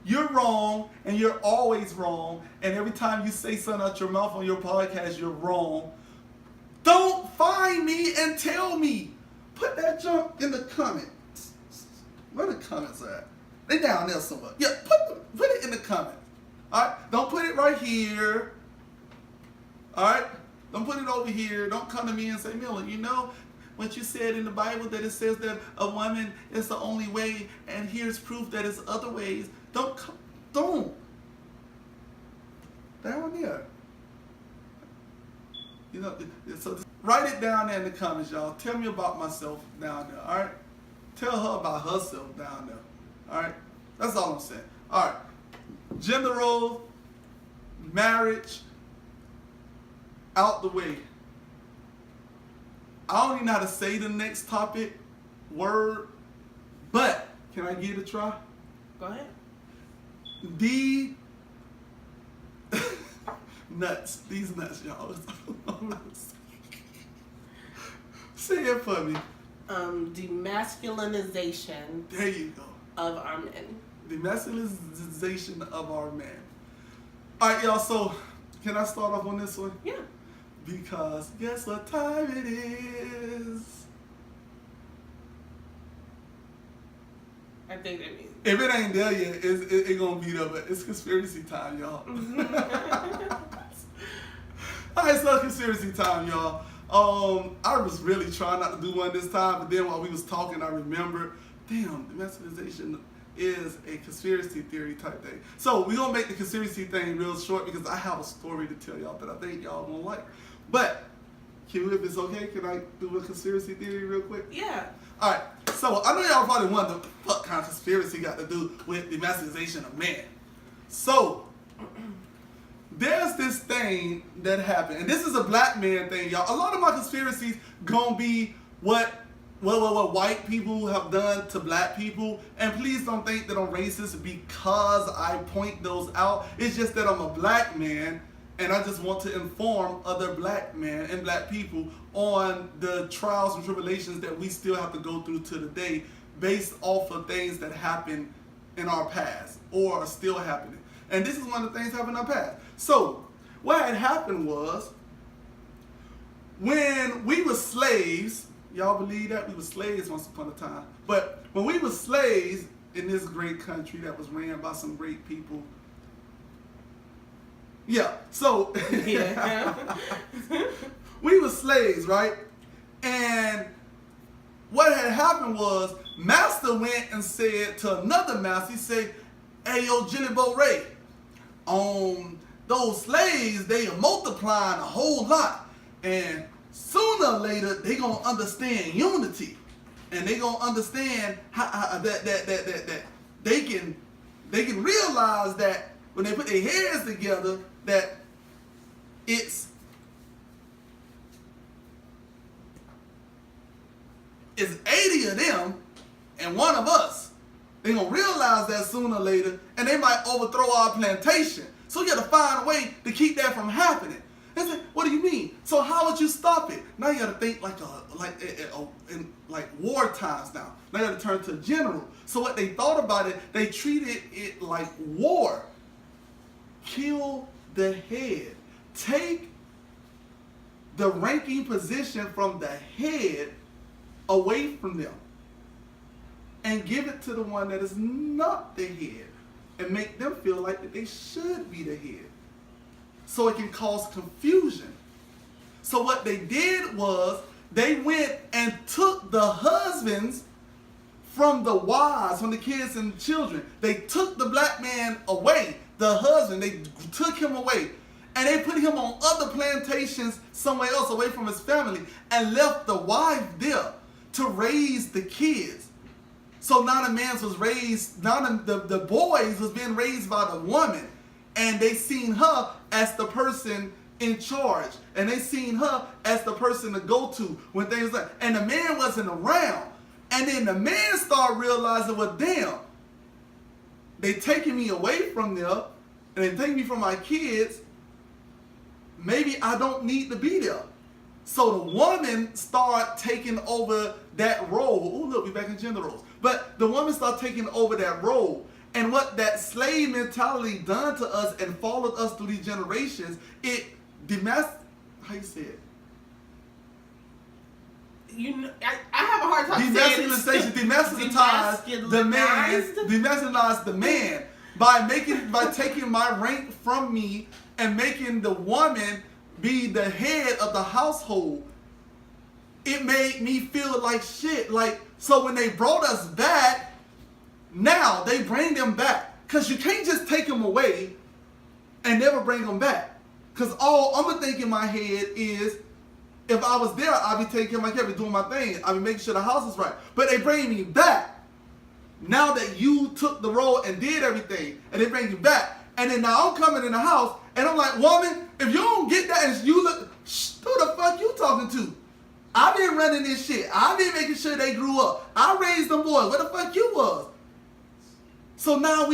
you're wrong, and you're always wrong, and every time you say something out your mouth on your podcast, you're wrong, don't find me and tell me. Put that junk in the comments. Where the comments at? They down there somewhere. Yeah, put it in the comments. Alright? Don't put it right here. Alright? Don't put it over here. Don't come to me and say, Miller, you know what you said in the Bible that it says that a woman is the only way, and here's proof that it's other ways. Don't. Down there. You know, so write it down there in the comments, y'all. Tell me about myself down there, all right? Tell her about herself down there, all right? That's all I'm saying. All right. Gender roles, marriage, out the way. I don't even know how to say the next topic, word, but can I give it a try? Go ahead. Nuts. These nuts, y'all. Say it for me. Demasculinization. There you go. Of our men. Demasculinization of our men. All right, y'all. So, can I start off on this one? Yeah. Because guess what time it is? I think that means. If it ain't there yet, it's gonna be there, but it's conspiracy time, y'all. Alright, so conspiracy time, y'all. I was really trying not to do one this time, but then while we was talking, I remembered, damn, demasculinization is a conspiracy theory type thing. So we're gonna make the conspiracy thing real short because I have a story to tell y'all that I think y'all gonna like. But if it's okay, can I do a conspiracy theory real quick? Yeah. Alright, so I know y'all probably wonder what kind of conspiracy got to do with demasculinization of man. So, there's this thing that happened, and this is a black man thing, y'all. A lot of my conspiracies gonna be what white people have done to black people, and please don't think that I'm racist because I point those out. It's just that I'm a black man, and I just want to inform other black men and black people on the trials and tribulations that we still have to go through to today based off of things that happened in our past or are still happening. And this is one of the things that happened in our past. So, what had happened was, when we were slaves, y'all believe that? We were slaves once upon a time. But when we were slaves in this great country that was ran by some great people, yeah, so Yeah. we were slaves, right? And what had happened was, master went and said to another master, he said, hey, yo, Jilly Bo Ray, those slaves, they are multiplying a whole lot. And sooner or later, they going to understand unity. And they going to understand how that they can realize that when they put their heads together, that it's 80 of them and one of us. They're going to realize that sooner or later, and they might overthrow our plantation. So you got to find a way to keep that from happening. They say, what do you mean? So how would you stop it? Now you got to think in war times now. Now you got to turn to general. So what they thought about it, they treated it like war. Kill the head. Take the ranking position from the head away from them and give it to the one that is not the head and make them feel like that they should be the head, so it can cause confusion. So what they did was they went and took the husbands from the wives, from the kids and children. They took the black man away, the husband, they took him away, and they put him on other plantations somewhere else away from his family and left the wife there to raise the kids. So now the man was raised, now the boys was being raised by the woman, and they seen her as the person in charge, and they seen her as the person to go to when things like, and the man wasn't around. And then the man started realizing, well, damn, they taking me away from there, and they taking me from my kids. Maybe I don't need to be there. So the woman started taking over that role. Oh, look, we back in gender roles. But the woman started taking over that role. And what that slave mentality done to us and followed us through these generations, it how you say it? You know, I have a hard time saying it. Demasculinized the man. Demasculinized the man by taking my rank from me and making the woman be the head of the household. It made me feel like shit. Like, so when they brought us back, now they bring them back. Because you can't just take them away and never bring them back. Because all I'm going to think in my head is, if I was there, I'd be taking care of my kids, doing my thing. I'd be making sure the house is right. But they bring me back. Now that you took the role and did everything, and they bring you back. And then now I'm coming in the house, and I'm like, woman, if you don't get that, and you look, who the fuck you talking to? I've been running this shit. I've been making sure they grew up. I raised them boys. Where the fuck you was? So now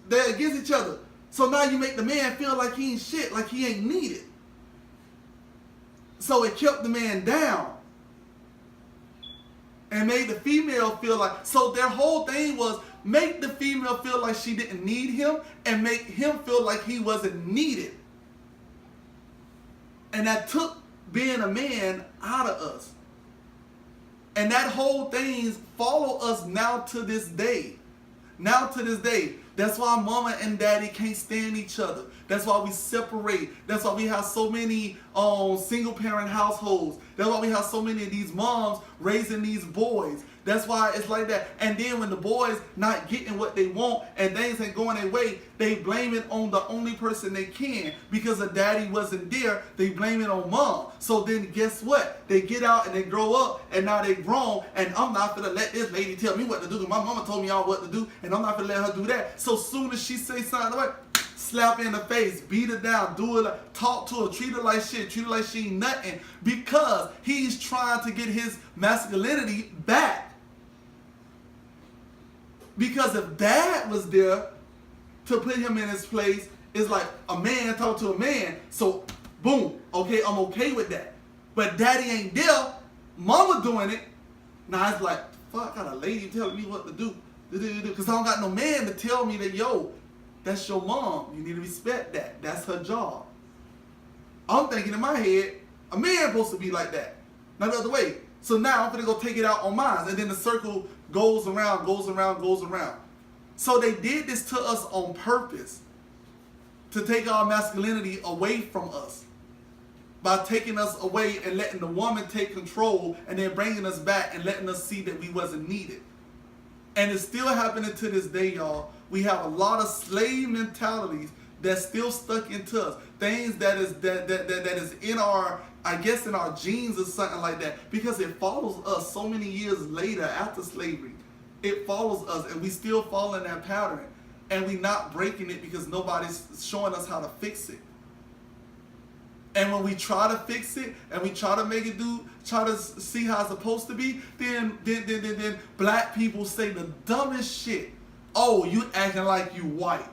they're against each other. So now you make the man feel like he ain't shit, like he ain't needed. So it kept the man down. And made the female feel like, so their whole thing was make the female feel like she didn't need him and make him feel like he wasn't needed. And that took being a man out of us. And that whole thing follow us now to this day. Now to this day. That's why mama and daddy can't stand each other. That's why we separate. That's why we have so many single parent households. That's why we have so many of these moms raising these boys. That's why it's like that. And then when the boys not getting what they want and things ain't going their way, they blame it on the only person they can. Because the daddy wasn't there, they blame it on mom. So then guess what? They get out and they grow up and now they grown, and I'm not gonna let this lady tell me what to do because my mama told me all what to do, and I'm not gonna let her do that. So soon as she say something like, slap her in the face, beat her down, do it, talk to her, treat her like shit, treat her like she ain't nothing, because he's trying to get his masculinity back. Because if dad was there to put him in his place, it's like a man talk to a man. So, boom, okay, I'm okay with that. But daddy ain't there, mama doing it. Now it's like, fuck, I got a lady telling me what to do. Because I don't got no man to tell me that, yo, that's your mom. You need to respect that. That's her job. I'm thinking in my head, a man supposed to be like that. Not the other way. So now I'm going to go take it out on mine. And then the circle goes around, goes around, goes around. So they did this to us on purpose. To take our masculinity away from us. By taking us away and letting the woman take control and then bringing us back and letting us see that we wasn't needed. And it's still happening to this day, y'all. We have a lot of slave mentalities that's still stuck into us. Things that is in our, I guess, in our genes or something like that. Because it follows us so many years later after slavery. It follows us and we still fall in that pattern. and we not breaking it because nobody's showing us how to fix it. And when we try to fix it and we try to make it try to see how it's supposed to be, then black people say the dumbest shit. Oh, you acting like you white.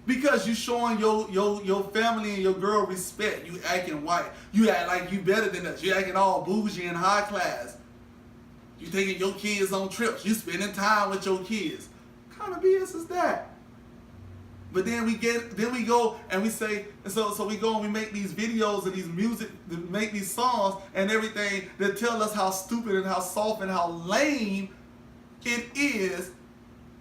Because you showing your family and your girl respect. You acting white. You act like you better than us. You acting all bougie and high class. You taking your kids on trips. You spending time with your kids. What kind of BS is that? But then we go and we say, so we go and we make these videos and these music, make these songs and everything that tell us how stupid and how soft and how lame it is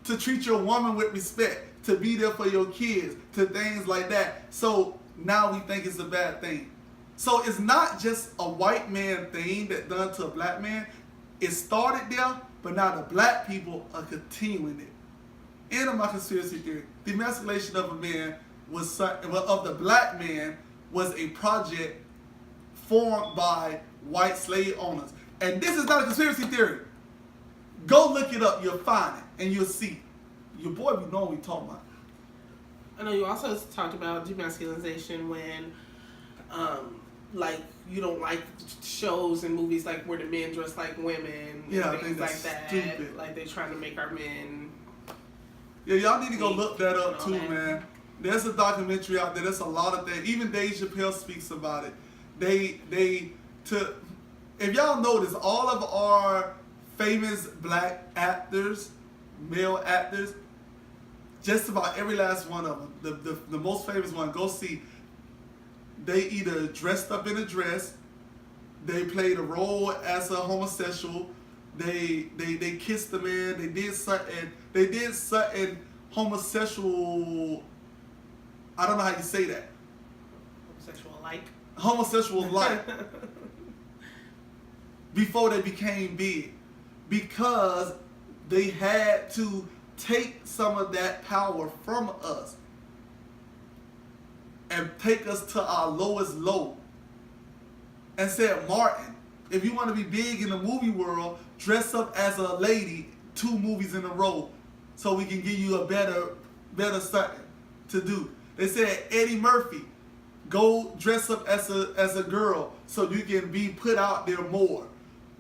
to treat your woman with respect, to be there for your kids, to things like that. So now we think it's a bad thing. So it's not just a white man thing that done to a black man. It started there, but now the black people are continuing it. End of my conspiracy theory. The emasculation of a man of the black man was a project formed by white slave owners. And this is not a conspiracy theory. Go look it up. You'll find it and you'll see. Your boy, we know what we talking about. I know you also talked about demasculinization when, like, you don't like shows and movies like where the men dress like women and things like that. Stupid. Like they're trying to make our men. Yeah, y'all need to go look that up too, that. man. There's a documentary out there. There's a lot of things. Even Dave Chappelle speaks about it. If y'all notice, all of our famous black actors, male actors, just about every last one of them, the most famous one, go see, they either dressed up in a dress, they played a role as a homosexual, they kissed a man, they did something homosexual, I don't know how you say that. Homosexual-like. Before they became big. Because they had to take some of that power from us and take us to our lowest low. And said, Martin, if you want to be big in the movie world, dress up as a lady 2 movies in a row so we can give you a better something to do. They said, Eddie Murphy, go dress up as a girl so you can be put out there more.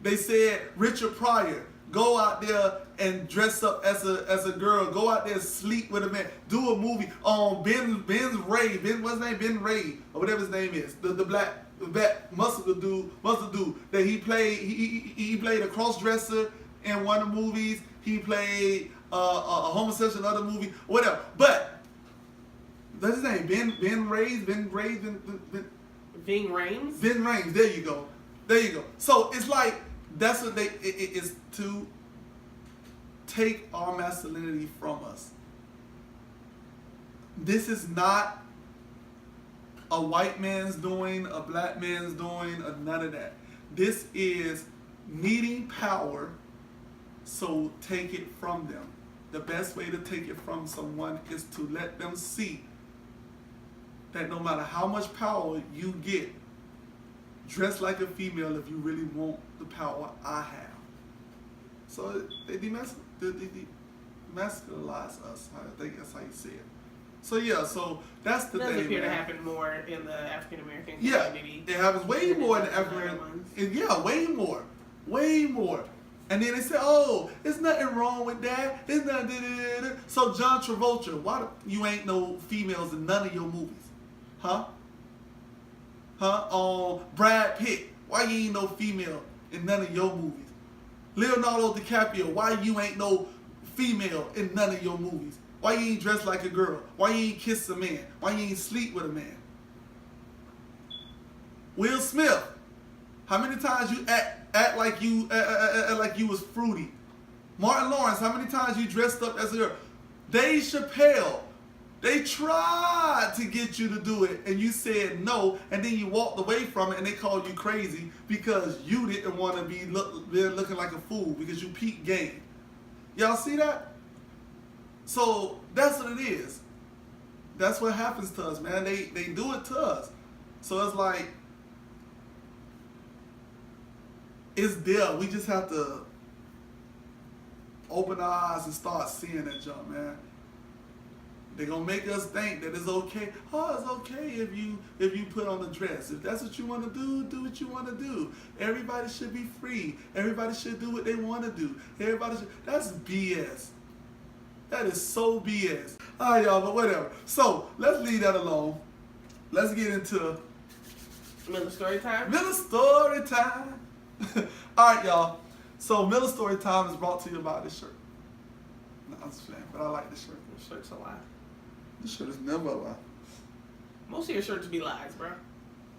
They said, Richard Pryor, go out there and dress up as a girl. Go out there and sleep with a man. Do a movie on Ben Ray. What's his name? Ben Ray, or whatever his name is. The black muscle dude that he played. He played a cross-dresser in one of the movies. He played a homosexual in another movie. Whatever. But that's his name. Ben Rames. Ving Rhames. Ben Rhames. There you go. So it's like that's what it is to take our masculinity from us. This is not a white man's doing, a black man's doing, or none of that. This is needing power, so take it from them. The best way to take it from someone is to let them see that no matter how much power you get, dress like a female if you really want the power I have. So they demasculinize us. I think that's how you say it. So yeah, so that's the thing. It does appear man. to happen more in the African American Yeah, community. it happens way more in the African American. Yeah, way more. And then they say, "Oh, there's nothing wrong with that. There's nothing." So John Travolta, why you ain't no females in none of your movies, huh? Brad Pitt, why you ain't no female in none of your movies? Leonardo DiCaprio, why you ain't no female in none of your movies? Why you ain't dressed like a girl? Why you ain't kiss a man? Why you ain't sleep with a man? Will Smith, how many times you act like you was fruity? Martin Lawrence, how many times you dressed up as a girl? Dave Chappelle, they tried to get you to do it and you said no, and then you walked away from it and they called you crazy because you didn't want to be looking like a fool because you peaked game. Y'all see that? So that's what it is. That's what happens to us, man. They do it to us. So it's like, it's there. We just have to open our eyes and start seeing that junk, man. They're gonna make us think that it's okay. Oh, it's okay if you put on a dress. If that's what you want to do what you want to do. Everybody should be free. Everybody should do what they want to do. That's BS. That is so BS. All right, y'all, but whatever. So let's leave that alone. Let's get into Middle story time. Middle story time. All right, y'all. So Middle story time is brought to you by this shirt. No, I'm just playing, but I like this shirt. This shirt's a lie. This shirt is never a lie. Most of your shirts be lies, bro.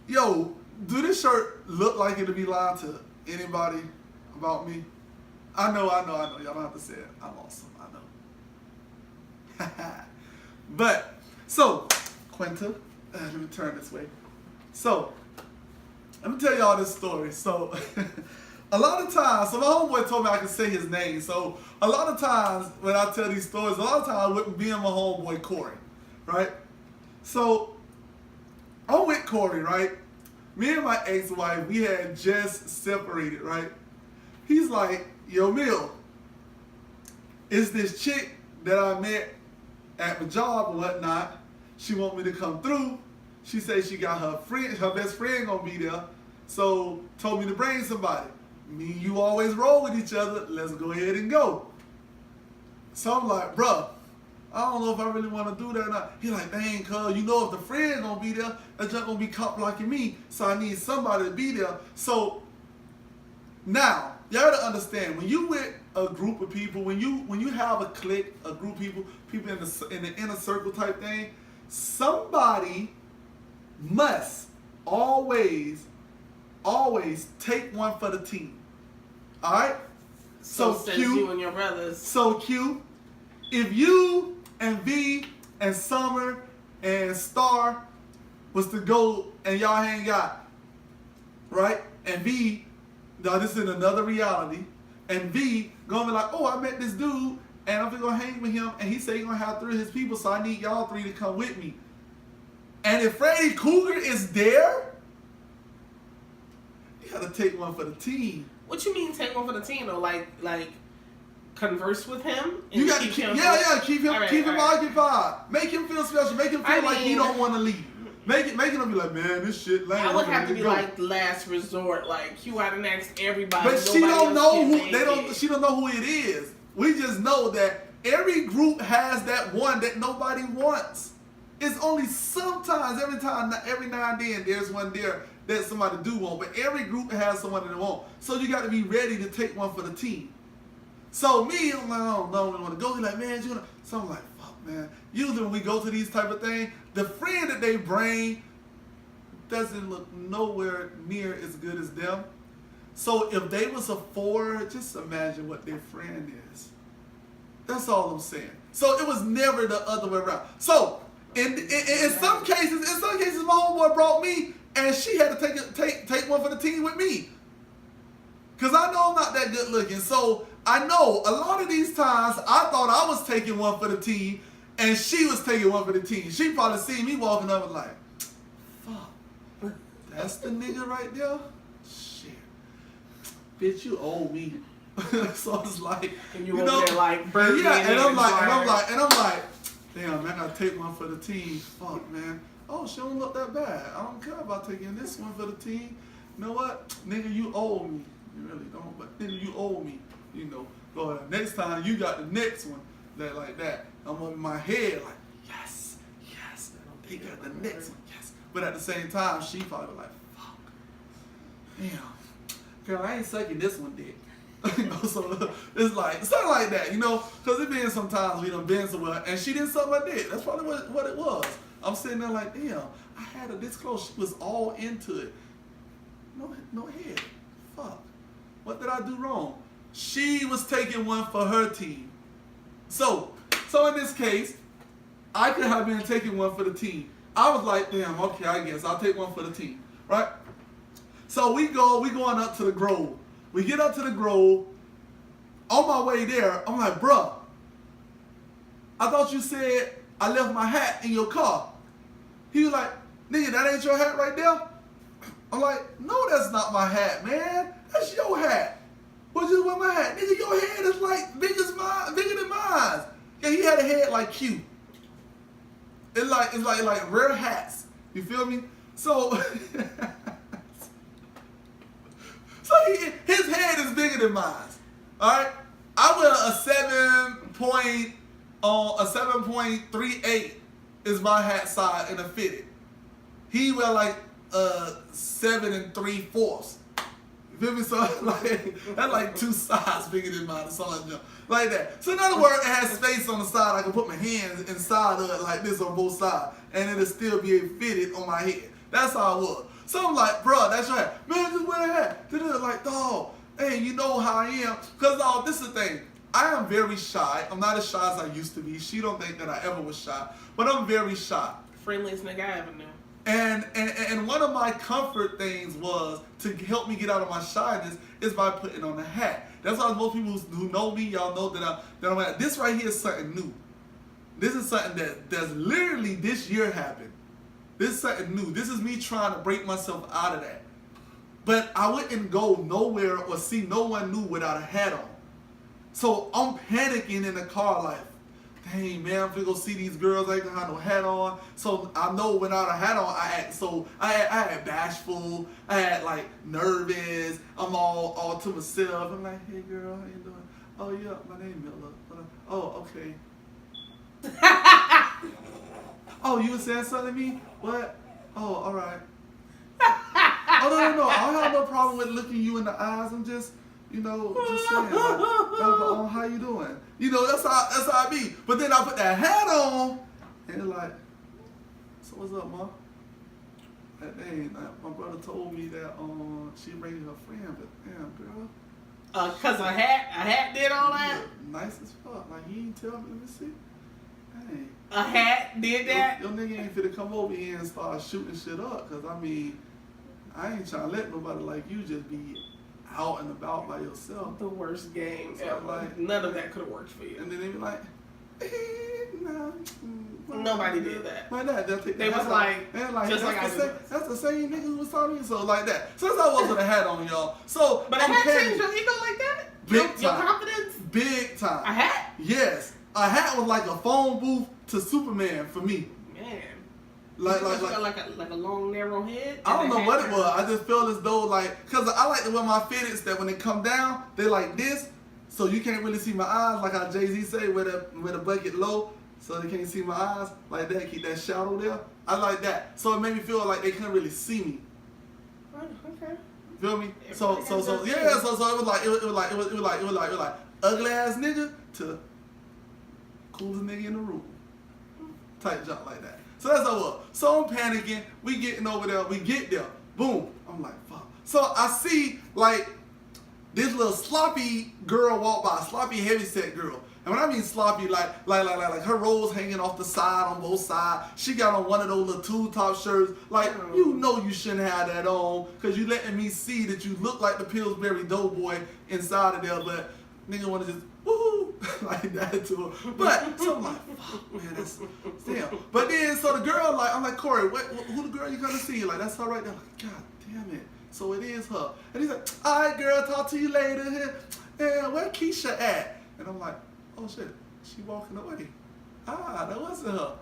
Yo, do this shirt look like it'll be lying to anybody about me? I know. Y'all don't have to say it. I'm awesome. I know. But, so, Quinta, let me turn this way. So, let me tell y'all this story. So, a lot of times, so my homeboy told me I could say his name. So, a lot of times when I tell these stories, a lot of times with me and my homeboy Corey, right? So, I'm with Corey, right? Me and my ex-wife, we had just separated, right? He's like, yo, Mill, it's this chick that I met at my job and whatnot. She want me to come through. She said she got her best friend gonna be there. So told me to bring somebody. Me and you always roll with each other. Let's go ahead and go. So I'm like, bruh, I don't know if I really want to do that or not. He like, dang, cuz, you know if the friend gonna be there, that's not gonna be cop blocking me. So I need somebody to be there. So now, you gotta understand, when you with a group of people, when you have a clique, a group of people in the inner circle type thing, somebody must always take one for the team. Alright? So says Q, you and your brothers. So Q, if you and V and Summer and Star was to go and y'all hang out, right? And V, now this is in another reality, and V gonna be like, oh, I met this dude and I'm gonna hang with him and he said he's gonna have 3 of his people, so I need y'all 3 to come with me. And if Freddy Cougar is there, you gotta take one for the team. What you mean take one for the team though? Like converse with him? And You gotta keep him occupied. Make him feel special. Make him feel like he don't want to leave. Making him be like, man, this shit lame. I would have to be like last resort. Like you gotta next everybody. But she don't know who she don't know who it is. We just know that every group has that one that nobody wants. It's only sometimes, every now and then, there's one there that somebody do want. But every group has someone that they want. So you got to be ready to take one for the team. So me, I'm like, I don't want to go. He's like, man, you know. So I'm like, fuck, man. Usually when we go to these type of things, the friend that they bring doesn't look nowhere near as good as them. So if they was a 4, just imagine what their friend is. That's all I'm saying. So it was never the other way around. So in some cases, my homeboy brought me, and she had to take one for the team with me. Cause I know I'm not that good looking. So I know a lot of these times I thought I was taking one for the team, and she was taking one for the team. She probably seen me walking up and like, fuck, that's the nigga right there? Shit. Bitch, you owe me. So it's like, and you know, there like, yeah, and I'm like, damn, man, I gotta take one for the team. Fuck, man. Oh, she don't look that bad. I don't care about taking this one for the team. You know what? Nigga, you owe me. You really don't, but nigga, you owe me. You know, go ahead. Next time you got the next one that like that. I'm on my head like, yes. They got the next one, yes. But at the same time, she probably like, fuck. Damn. Girl, I ain't sucking this one dick. You know, so it's like something like that, you know, because it been sometimes we done been somewhere and she didn't suck my dick. That's probably what it was. I'm sitting there like, damn, I had her this close. She was all into it. No head. Fuck. What did I do wrong? She was taking one for her team. So in this case, I could have been taking one for the team. I was like, damn, okay, I guess I'll take one for the team, right? So we going up to the Grove. We get up to the Grove. On my way there, I'm like, bruh, I thought you said I left my hat in your car. He was like, nigga, that ain't your hat right there? I'm like, no, that's not my hat, man. That's your hat. Well, just wear my hat. Nigga, your head is like bigger than mine. Yeah, he had a head like Q. It's like rare hats. You feel me? So, his head is bigger than mine. All right, I wear a 7.38 is my hat size in a fitted. He wear like 7 3/4. You feel me? So like that's like 2 sizes bigger than mine or something like that. So in other words, it has space on the side. I can put my hands inside of it like this on both sides, and it'll still be fitted on my head. That's how it was. So I'm like, bro, that's your hat. Man, just wear a hat. They're like, dog, hey, you know how I am. Because, dog, this is the thing. I am very shy. I'm not as shy as I used to be. She don't think that I ever was shy. But I'm very shy. Friendliest nigga I ever knew. And one of my comfort things was to help me get out of my shyness is by putting on a hat. That's why most people who know me, y'all know that I'm at. This right here is something new. This is something that's literally this year happened. This is something new. This is me trying to break myself out of that. But I wouldn't go nowhere or see no one new without a hat on. So I'm panicking in the car like, dang man, I'm gonna go see these girls. I ain't gonna have no hat on. So I know without a hat on, I act bashful. I act like nervous. I'm all to myself. I'm like, hey girl, how you doing? Oh yeah, my name Miller. Oh okay. Oh, you were saying something to me? What? Oh, all right. Oh no. I don't have no problem with looking you in the eyes. I'm just, just saying. Like, how you doing? That's how I be. But then I put that hat on, and they're like, so what's up, ma? Like, dang, my brother told me that she bringing her friend, but damn, girl. Cause a hat did all that. Nice as fuck. Like he ain't tell me. Let me see. Dang. A hat did that. Your nigga ain't finna come over here and start shooting shit up, cause I mean, I ain't trying to let nobody like you just be out and about by yourself. The worst game So ever. like, None of that could have worked for you. And then they be like, nah. Nobody did that. Like that. They was like, just like I did. That's the same nigga who was talking to you. So like that. So that's how I was with a hat on, y'all. So But a hat changed your ego like that? Big Your time. confidence? Big time. A hat? Yes. A hat was like a phone booth to Superman for me. Man. Like a long narrow head. I don't know what it was. I just felt as though cause I like to wear my fitteds that when they come down, they like this, so you can't really see my eyes. Like how Jay-Z say, wear the bucket low, so they can't see my eyes. Like that, keep that shadow there. I like that. So it made me feel like they couldn't really see me. Okay. Feel me? So it was like ugly ass nigga to coolest nigga in the room. Type jump like that. So that's how it was. So I'm panicking. We getting over there. We get there. Boom. I'm like, fuck. So I see like this little sloppy girl walk by, sloppy heavyset girl. And when I mean sloppy, like her rolls hanging off the side on both sides. She got on one of those little tube top shirts. Like, you shouldn't have that on, because you letting me see that you look like the Pillsbury Doughboy inside of there, but nigga wanna just woohoo like that to her. But so I'm like, fuck man, that's damn. But then so the girl I'm like, Corey, who the girl you gonna see? Like, that's her right there. I'm like, God damn it. So it is her. And he's like, all right girl, talk to you later. And where Keisha at? And I'm like, oh shit, she walking away. That wasn't her.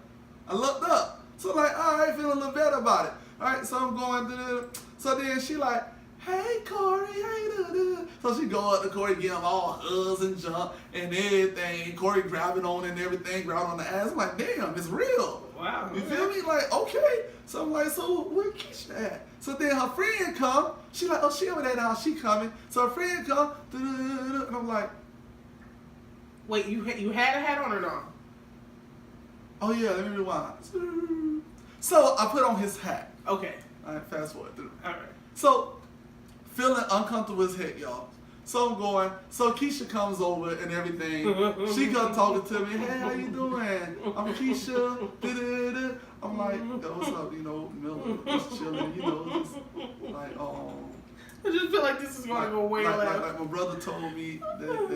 I looked up. So like, all right, feeling a little better about it. All right, so I'm going to so then she like, hey Corey, how you doing? So she go up to Corey, give him all hugs and jump and everything. Corey grabbing on and everything, grabbing on the ass. I'm like, damn, it's real. Wow. You feel me? Like, okay. So I'm like, so where Keisha at? So then her friend come. She like, oh, she over there now. She coming. So her friend come. And I'm like, wait, you had a hat on or no? oh yeah, let me rewind. So I put on his hat. Okay. All right, fast forward through. All right. So feeling uncomfortable as heck, y'all. So I'm going. So Keisha comes over and everything. She comes talking to me. Hey, how you doing? I'm Keisha. Da-da-da. I'm like, yo, what's up? Miller, just chilling. Just like, I just feel like this is gonna go way left. Like my brother told me that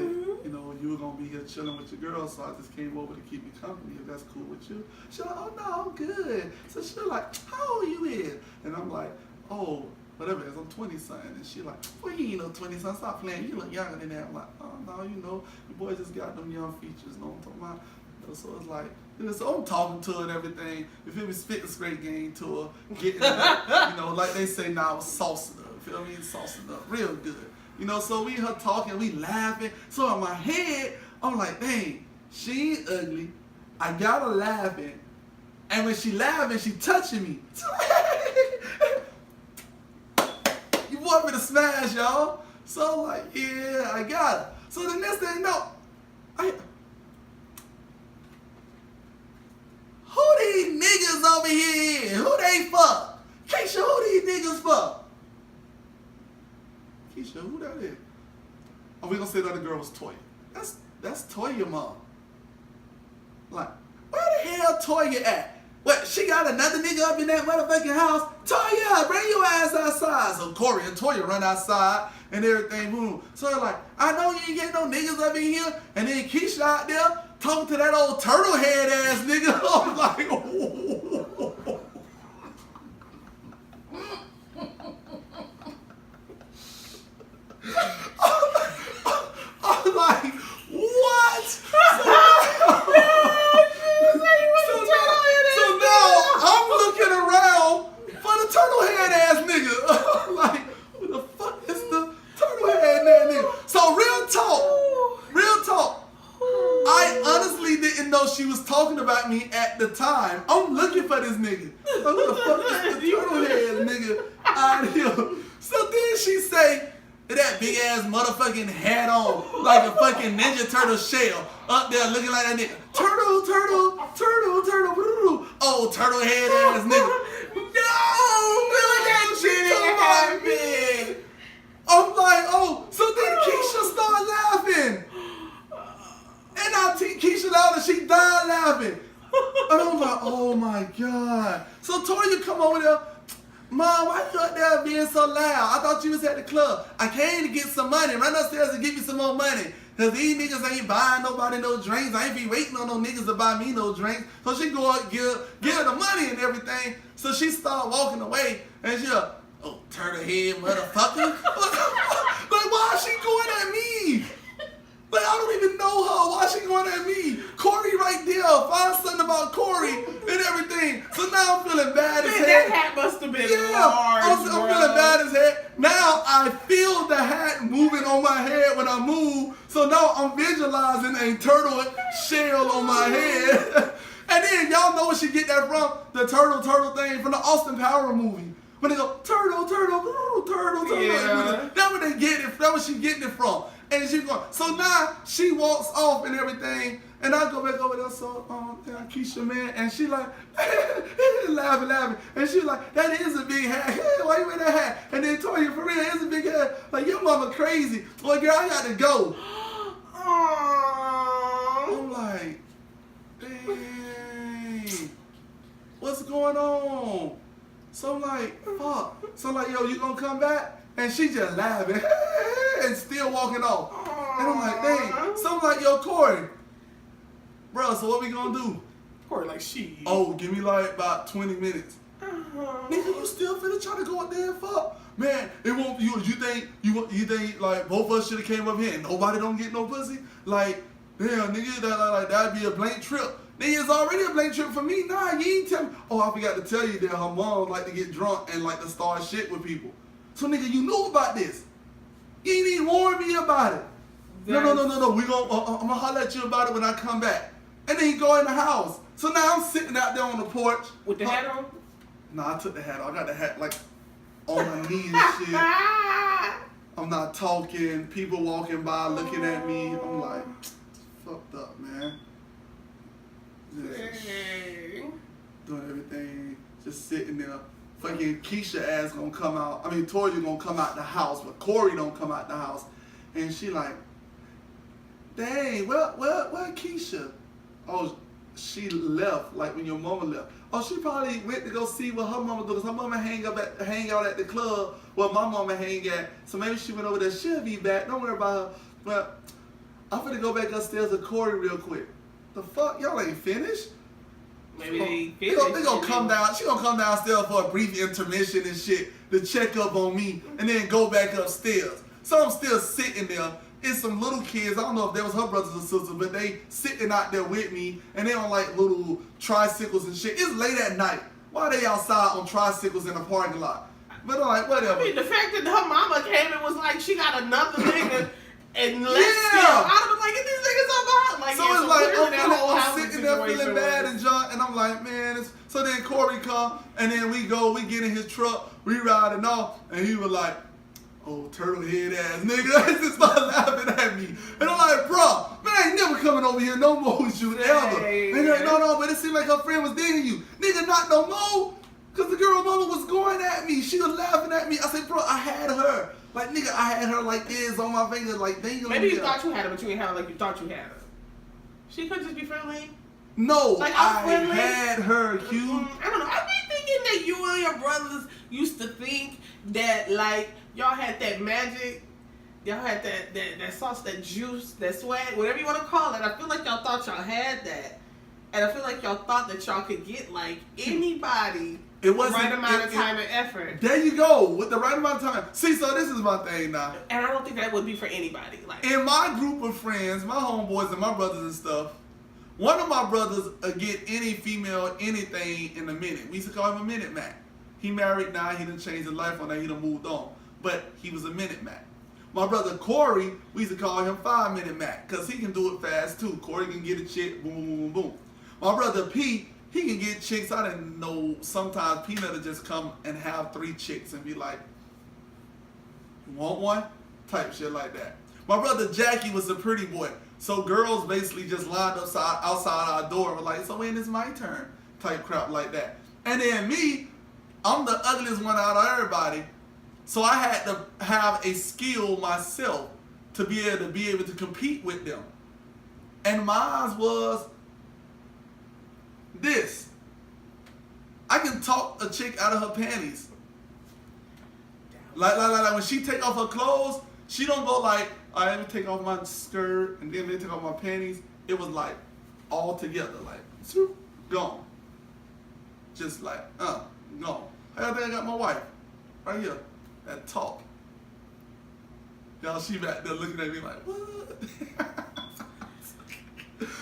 you were gonna be here chilling with your girl, so I just came over to keep you company. If that's cool with you. She's like, oh no, I'm good. So she's like, how old you is? And I'm like, oh, whatever it is, I'm 20 something. And she like, well, you ain't no 20 something, stop playing. You look younger than that. I'm like, oh no, you know, your boy just got them young features, you know what I'm talking about? So it's like, so I'm talking to her and everything. You feel me? Spit the straight game to her, getting her, you know, like they say now, saucing her. You feel me? Saucing her real good. You know, so we her talking, we laughing. So in my head, I'm like, dang, she ain't ugly. I got her laughing. And when she laughing, she touching me. You want me to smash, y'all? So I'm like, yeah, I got her. So the next thing, no, who these niggas over here? Who they for? Keisha, who these niggas for? Keisha, who that is? Oh, we gonna say that the girl was Toya. That's Toya mom. Like, where the hell Toya at? What, she got another nigga up in that motherfucking house? Toya, bring your ass outside. So Corey and Toya run outside and everything, boom. So they're like, I know you ain't getting no niggas up in here. And then Keisha out there talking to that old turtle head ass nigga. I'm like, I'm like, what? So now I'm looking around for the turtle head ass nigga. I'm like, who the fuck is the turtle head ass nigga? So real talk. I honestly didn't know she was talking about me at the time. I'm looking for this nigga. Like, who the fuck is the turtle head nigga out here? So then she say, that big ass motherfucking hat on, like a fucking Ninja Turtle shell, up there looking like that nigga. Turtle. Oh, turtle head ass nigga. No, that shit ain't happening. I'm like, oh, so then Keisha started laughing. And I Keisha out and she died laughing. And I'm like, oh my God. So Toya come over there. Mom, why you up there being so loud? I thought you was at the club. I came to get some money. Run upstairs and give me some more money. Cause these niggas ain't buying nobody no drinks. I ain't be waiting on no niggas to buy me no drinks. So she go up, give her the money and everything. So she start walking away and she like, oh, turtle head motherfucker. Like, why is she going at me? Like, I don't even know her. Why is she going at me? Corey right there. Find something about Corey and everything. So now I'm feeling bad as hell. That hat must have been large, I'm feeling bad as hell. Now I feel the hat moving on my head when I move. So now I'm visualizing a turtle shell on my head. And then y'all know where she get that from? The turtle thing from the Austin Power movie. When they go, turtle. Yeah. That's where they get it. That's where she getting it from. And she going, so now she walks off and everything, and I go back over there, so, Keisha, man, and she like, laughing, and she like, that is a big hat, why you wear that hat? And then Toya, for real, it's a big hat, like, your mama crazy, well, girl, I got to go. I'm like, dang, what's going on? So I'm like, fuck, so I'm like, yo, you gonna come back? And she just laughing and still walking off. And I'm like, dang. So I'm like, yo, Corey, bro, so what we gonna do? Corey, like, she. Oh, give me like about 20 minutes. Nigga, you still finna try to go out there and fuck? Man, it won't. You think like both of us should have came up here and nobody don't get no pussy? Like, damn, nigga, that'd be a blank trip. Nigga, it's already a blank trip for me. Nah, you ain't tell me. Oh, I forgot to tell you that her mom like to get drunk and like to start shit with people. So nigga, you knew about this. You ain't even warned me about it. No. We I'm gonna holler at you about it when I come back. And then he go in the house. So now I'm sitting out there on the porch. With the hat on? Nah, I took the hat off. I got the hat like on my knees and shit. I'm not talking. People walking by looking at me. I'm like, fucked up, man. Just doing everything. Just sitting there. Fucking Keisha ass gonna come out. I mean, Toya gonna come out the house, but Corey don't come out the house. And she like, dang, where Keisha? Oh, she left, like when your mama left. Oh, she probably went to go see what her mama do. Cause her mama hang out at the club where my mama hang at. So maybe she went over there. She'll be back. Don't worry about her. Well, I'm finna go back upstairs to Corey real quick. The fuck? Y'all ain't finished? Maybe they They gonna come down. She gonna come downstairs for a brief intermission and shit to check up on me, and then go back upstairs. So I'm still sitting there. It's some little kids. I don't know if that was her brothers or sisters, but they sitting out there with me, and they on like little tricycles and shit. It's late at night. Why are they outside on tricycles in a parking lot? But I'm like, whatever. I mean, the fact that her mama came and was like, she got another nigga. And let's still, I was like, get these niggas on behind. Like, So yeah, it's like, I'm sitting there feeling bad and junk, and I'm like, man, so then Corey come, and then we get in his truck, we riding off, and he was like, oh, turtle head ass nigga, he just started laughing at me. And I'm like, bro, man, I ain't never coming over here no more with you ever. Hey, and they're like, no, but it seemed like her friend was digging you. Nigga, not no more. Because the girl mama was going at me. She was laughing at me. I said, bro, I had her. Like, nigga, I had her like this on my finger, like, dang. Maybe you thought you had her, but you ain't had her like you thought you had her. She could just be friendly. No, Like, I friendly. had her, Q. I don't know. I be thinking that you and your brothers used to think that, like, y'all had that magic. Y'all had that sauce, that juice, that swag, whatever you want to call it. I feel like y'all thought y'all had that. And I feel like y'all thought that y'all could get, like, anybody It the wasn't right amount of time and effort. There you go, with the right amount of time. See, so this is my thing now. And I don't think that would be for anybody. Like, In my group of friends, my homeboys and my brothers and stuff, one of my brothers get any female, anything in a minute. We used to call him a minute man. He married now, he done changed his life on that, he done moved on. But he was a minute man. My brother Corey, we used to call him 5 minute man, because he can do it fast too. Corey can get a chick, boom, boom, boom, boom. My brother Pete, he can get chicks. I didn't know sometimes Peanut would just come and have 3 chicks and be like, you want one? Type shit like that. My brother Jackie was a pretty boy. So girls basically just lined up outside our door and were like, so when is my turn? Type crap like that. And then me, I'm the ugliest one out of everybody. So I had to have a skill myself to be able to compete with them. And mine was this. I can talk a chick out of her panties. Like when she take off her clothes, she don't go like, all right, let me take off my skirt and then let me take off my panties. It was like all together, like, swoop, gone. Just like, gone. I think I got my wife right here. That talk. Y'all, she back there looking at me like, what?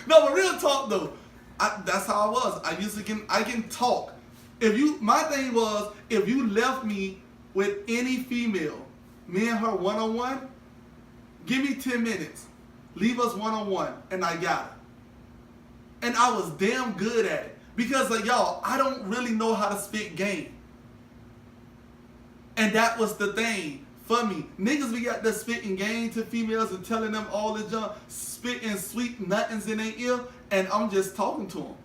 No, but real talk though. That's how I was. I can talk. My thing was, if you left me with any female, me and her one-on-one, give me 10 minutes. Leave us one-on-one, and I got her. And I was damn good at it. Because like y'all, I don't really know how to spit game. And that was the thing for me. Niggas be out there spitting game to females and telling them all the junk, spitting sweet nothings in their ear, and I'm just talking to them.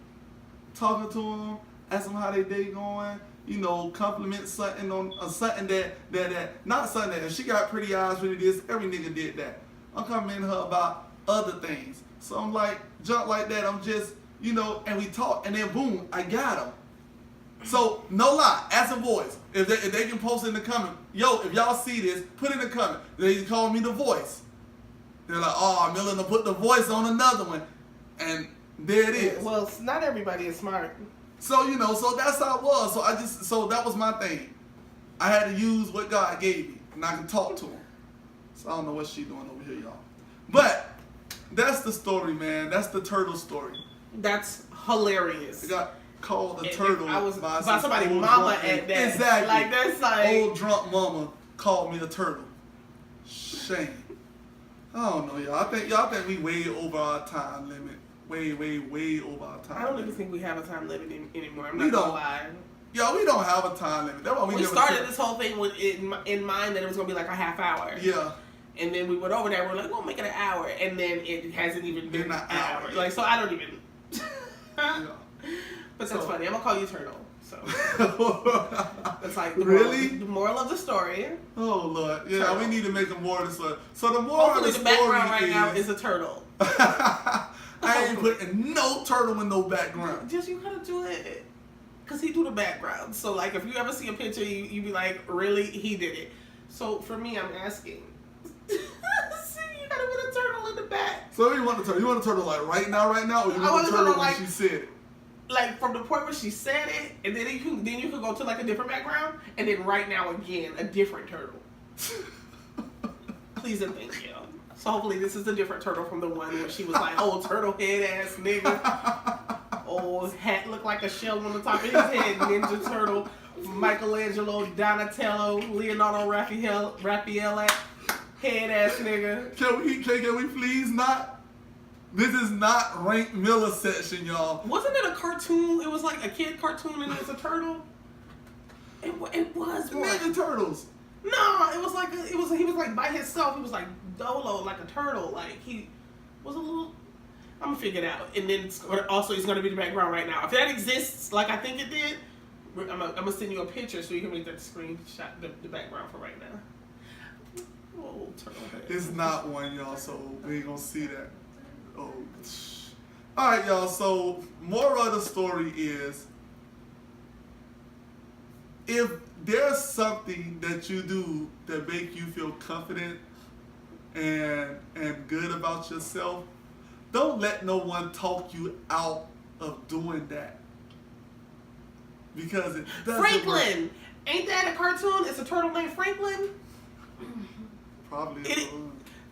Talking to them, asking them how their day going, compliment something on something that not something that if she got pretty eyes, really this, every nigga did that. I'm complimenting her about other things. So I'm like, junk like that, I'm just, and we talk, and then boom, I got them. So, no lie, ask some boys. If they can post in the comment, yo, if y'all see this, put in the comment. They call me the voice. They're like, oh, I'm willing to put the voice on another one. And there it is. Well, not everybody is smart. So, so that's how it was. So that was my thing. I had to use what God gave me, and I can talk to him. So I don't know what she doing over here, y'all. But that's the story, man. That's the turtle story. That's hilarious. I got called a turtle. I was by somebody's mama at that. Exactly. Like, that's like... Old drunk mama called me a turtle. Shame. I don't know, y'all. I think we way over our time limit. Way over our time I don't limit. even think we have a time limit anymore. I'm We not gonna don't. lie. Yo, we don't have a time limit. That's why we never started took- this whole thing with in mind that it was gonna be like a half hour. Yeah. And then we went over there. We're like, we'll make it an hour, and then it hasn't even been an hour. yet. Like, so I don't even. Yeah. But that's funny. I'm gonna call you Turtle. So that's like the Really? moral of the story. Oh Lord, yeah, Turtle. we need to make a moral of the story. So the moral Hopefully, of the the story background right now is a turtle. I ain't putting no turtle in no background. Just you gotta do it, cause he do the background. So like, if you ever see a picture, you be like, really, he did it. So for me, I'm asking. See, you gotta put a turtle in the back. So you want a turtle? You want a turtle like right now, or you I want want a a turtle turtle when like- she said it? like from the point where she said it, and then you could go to like a different background, and then right now again a different turtle. Please and thank you. So hopefully this is a different turtle from the one where she was like, "Oh, turtle head ass nigga." Oh, his hat looked like a shell on the top of his head. Ninja Turtle, Michelangelo, Donatello, Leonardo Raphael head ass nigga. Can we please not? This is not Rank Miller section, y'all. Wasn't it a cartoon? It was like a kid cartoon and it's a turtle. It was one. Ninja Turtles. No, it was like he was like by himself. He was like dolo, like a turtle. Like he was a little. I'm gonna figure it out, and then also it's gonna be the background right now. If that exists, like I think it did, I'm gonna send you a picture so you can make that screenshot the background for right now. Oh, turtle head. It's not one, y'all, so we ain't gonna see that. Oh, all right, y'all. So moral of the story is, if there's something that you do that make you feel confident and good about yourself, don't let no one talk you out of doing that. Because it doesn't Franklin! work. Ain't that a cartoon? It's a turtle named Franklin? Probably.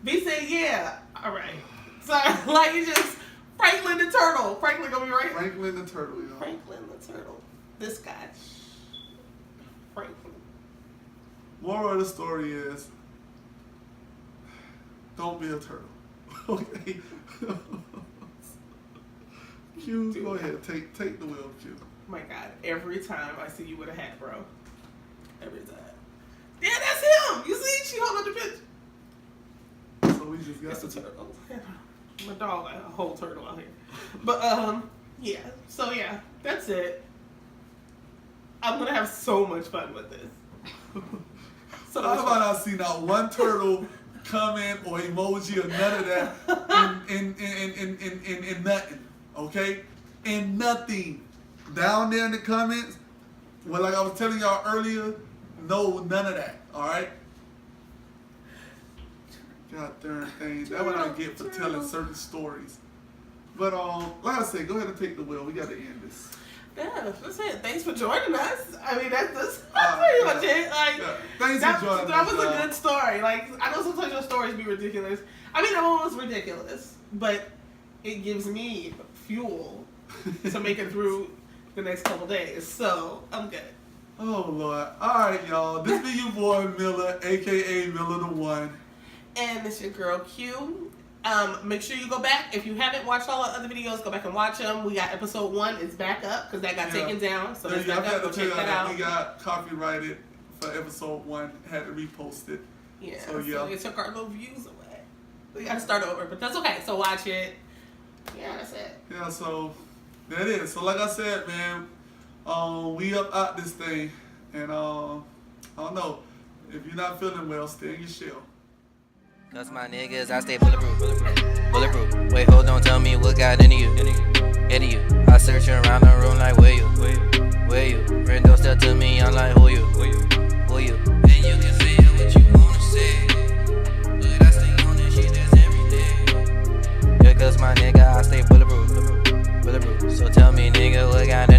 B said, yeah. Alright. So, like, it's just Franklin the turtle. Franklin gonna be right? Franklin the turtle, y'all. Franklin the turtle. This guy. Franklin. Moral of the story is, don't be a turtle. Okay? Q, go ahead. Take the wheel, Q. My God, every time I see you with a hat, bro. Every time. Yeah, that's him! You see? She holding up the picture. So we just got It's a turtle. My dog, a whole turtle out here. But, yeah. So, yeah, that's it. I'm gonna have so much fun with this. So How much about fun. I see not one turtle comment or emoji or none of that in nothing, okay? In nothing. Down there in the comments, well, like I was telling y'all earlier, no, none of that, all right? God darn thing. That's what I get for telling certain stories. But, like I said, go ahead and take the wheel. We got to end this. Yeah, that's it. Thanks for joining us. I mean, that's Alright, pretty yeah. much it. Like, Yeah. Thanks that, for joining that us, was a y'all. good story. Like, I know sometimes your stories be ridiculous. I mean, that one was ridiculous, but it gives me fuel to make it through the next couple days. So I'm good. Oh, Lord. All right, y'all. This be your boy, Miller, a.k.a. Miller the One. And it's your girl Q. Make sure you go back. If you haven't watched all our other videos, go back and watch them. We got episode 1. It's back up because that got taken down. So it's Yeah, back I up. Go had to tell check y'all that that out. we got copyrighted for episode 1. Had to repost it. Yeah, So, yeah. it took our little views away. We gotta start over, but that's okay. So watch it. Yeah, that's it. Yeah, so that is. So like I said, man, we up out this thing, and I don't know, if you're not feeling well, stay in your shell. Cause my niggas, I stay bulletproof. Bulletproof. Wait, hold on, tell me what got into you. Into you. I search around the room like where you? Where you? Friend don't step to me, I'm like who you? Who you? And you can say what you wanna say, but I stay on this shit that's every day. Yeah, cause my nigga, I stay bulletproof. Bulletproof. So tell me, nigga, what got into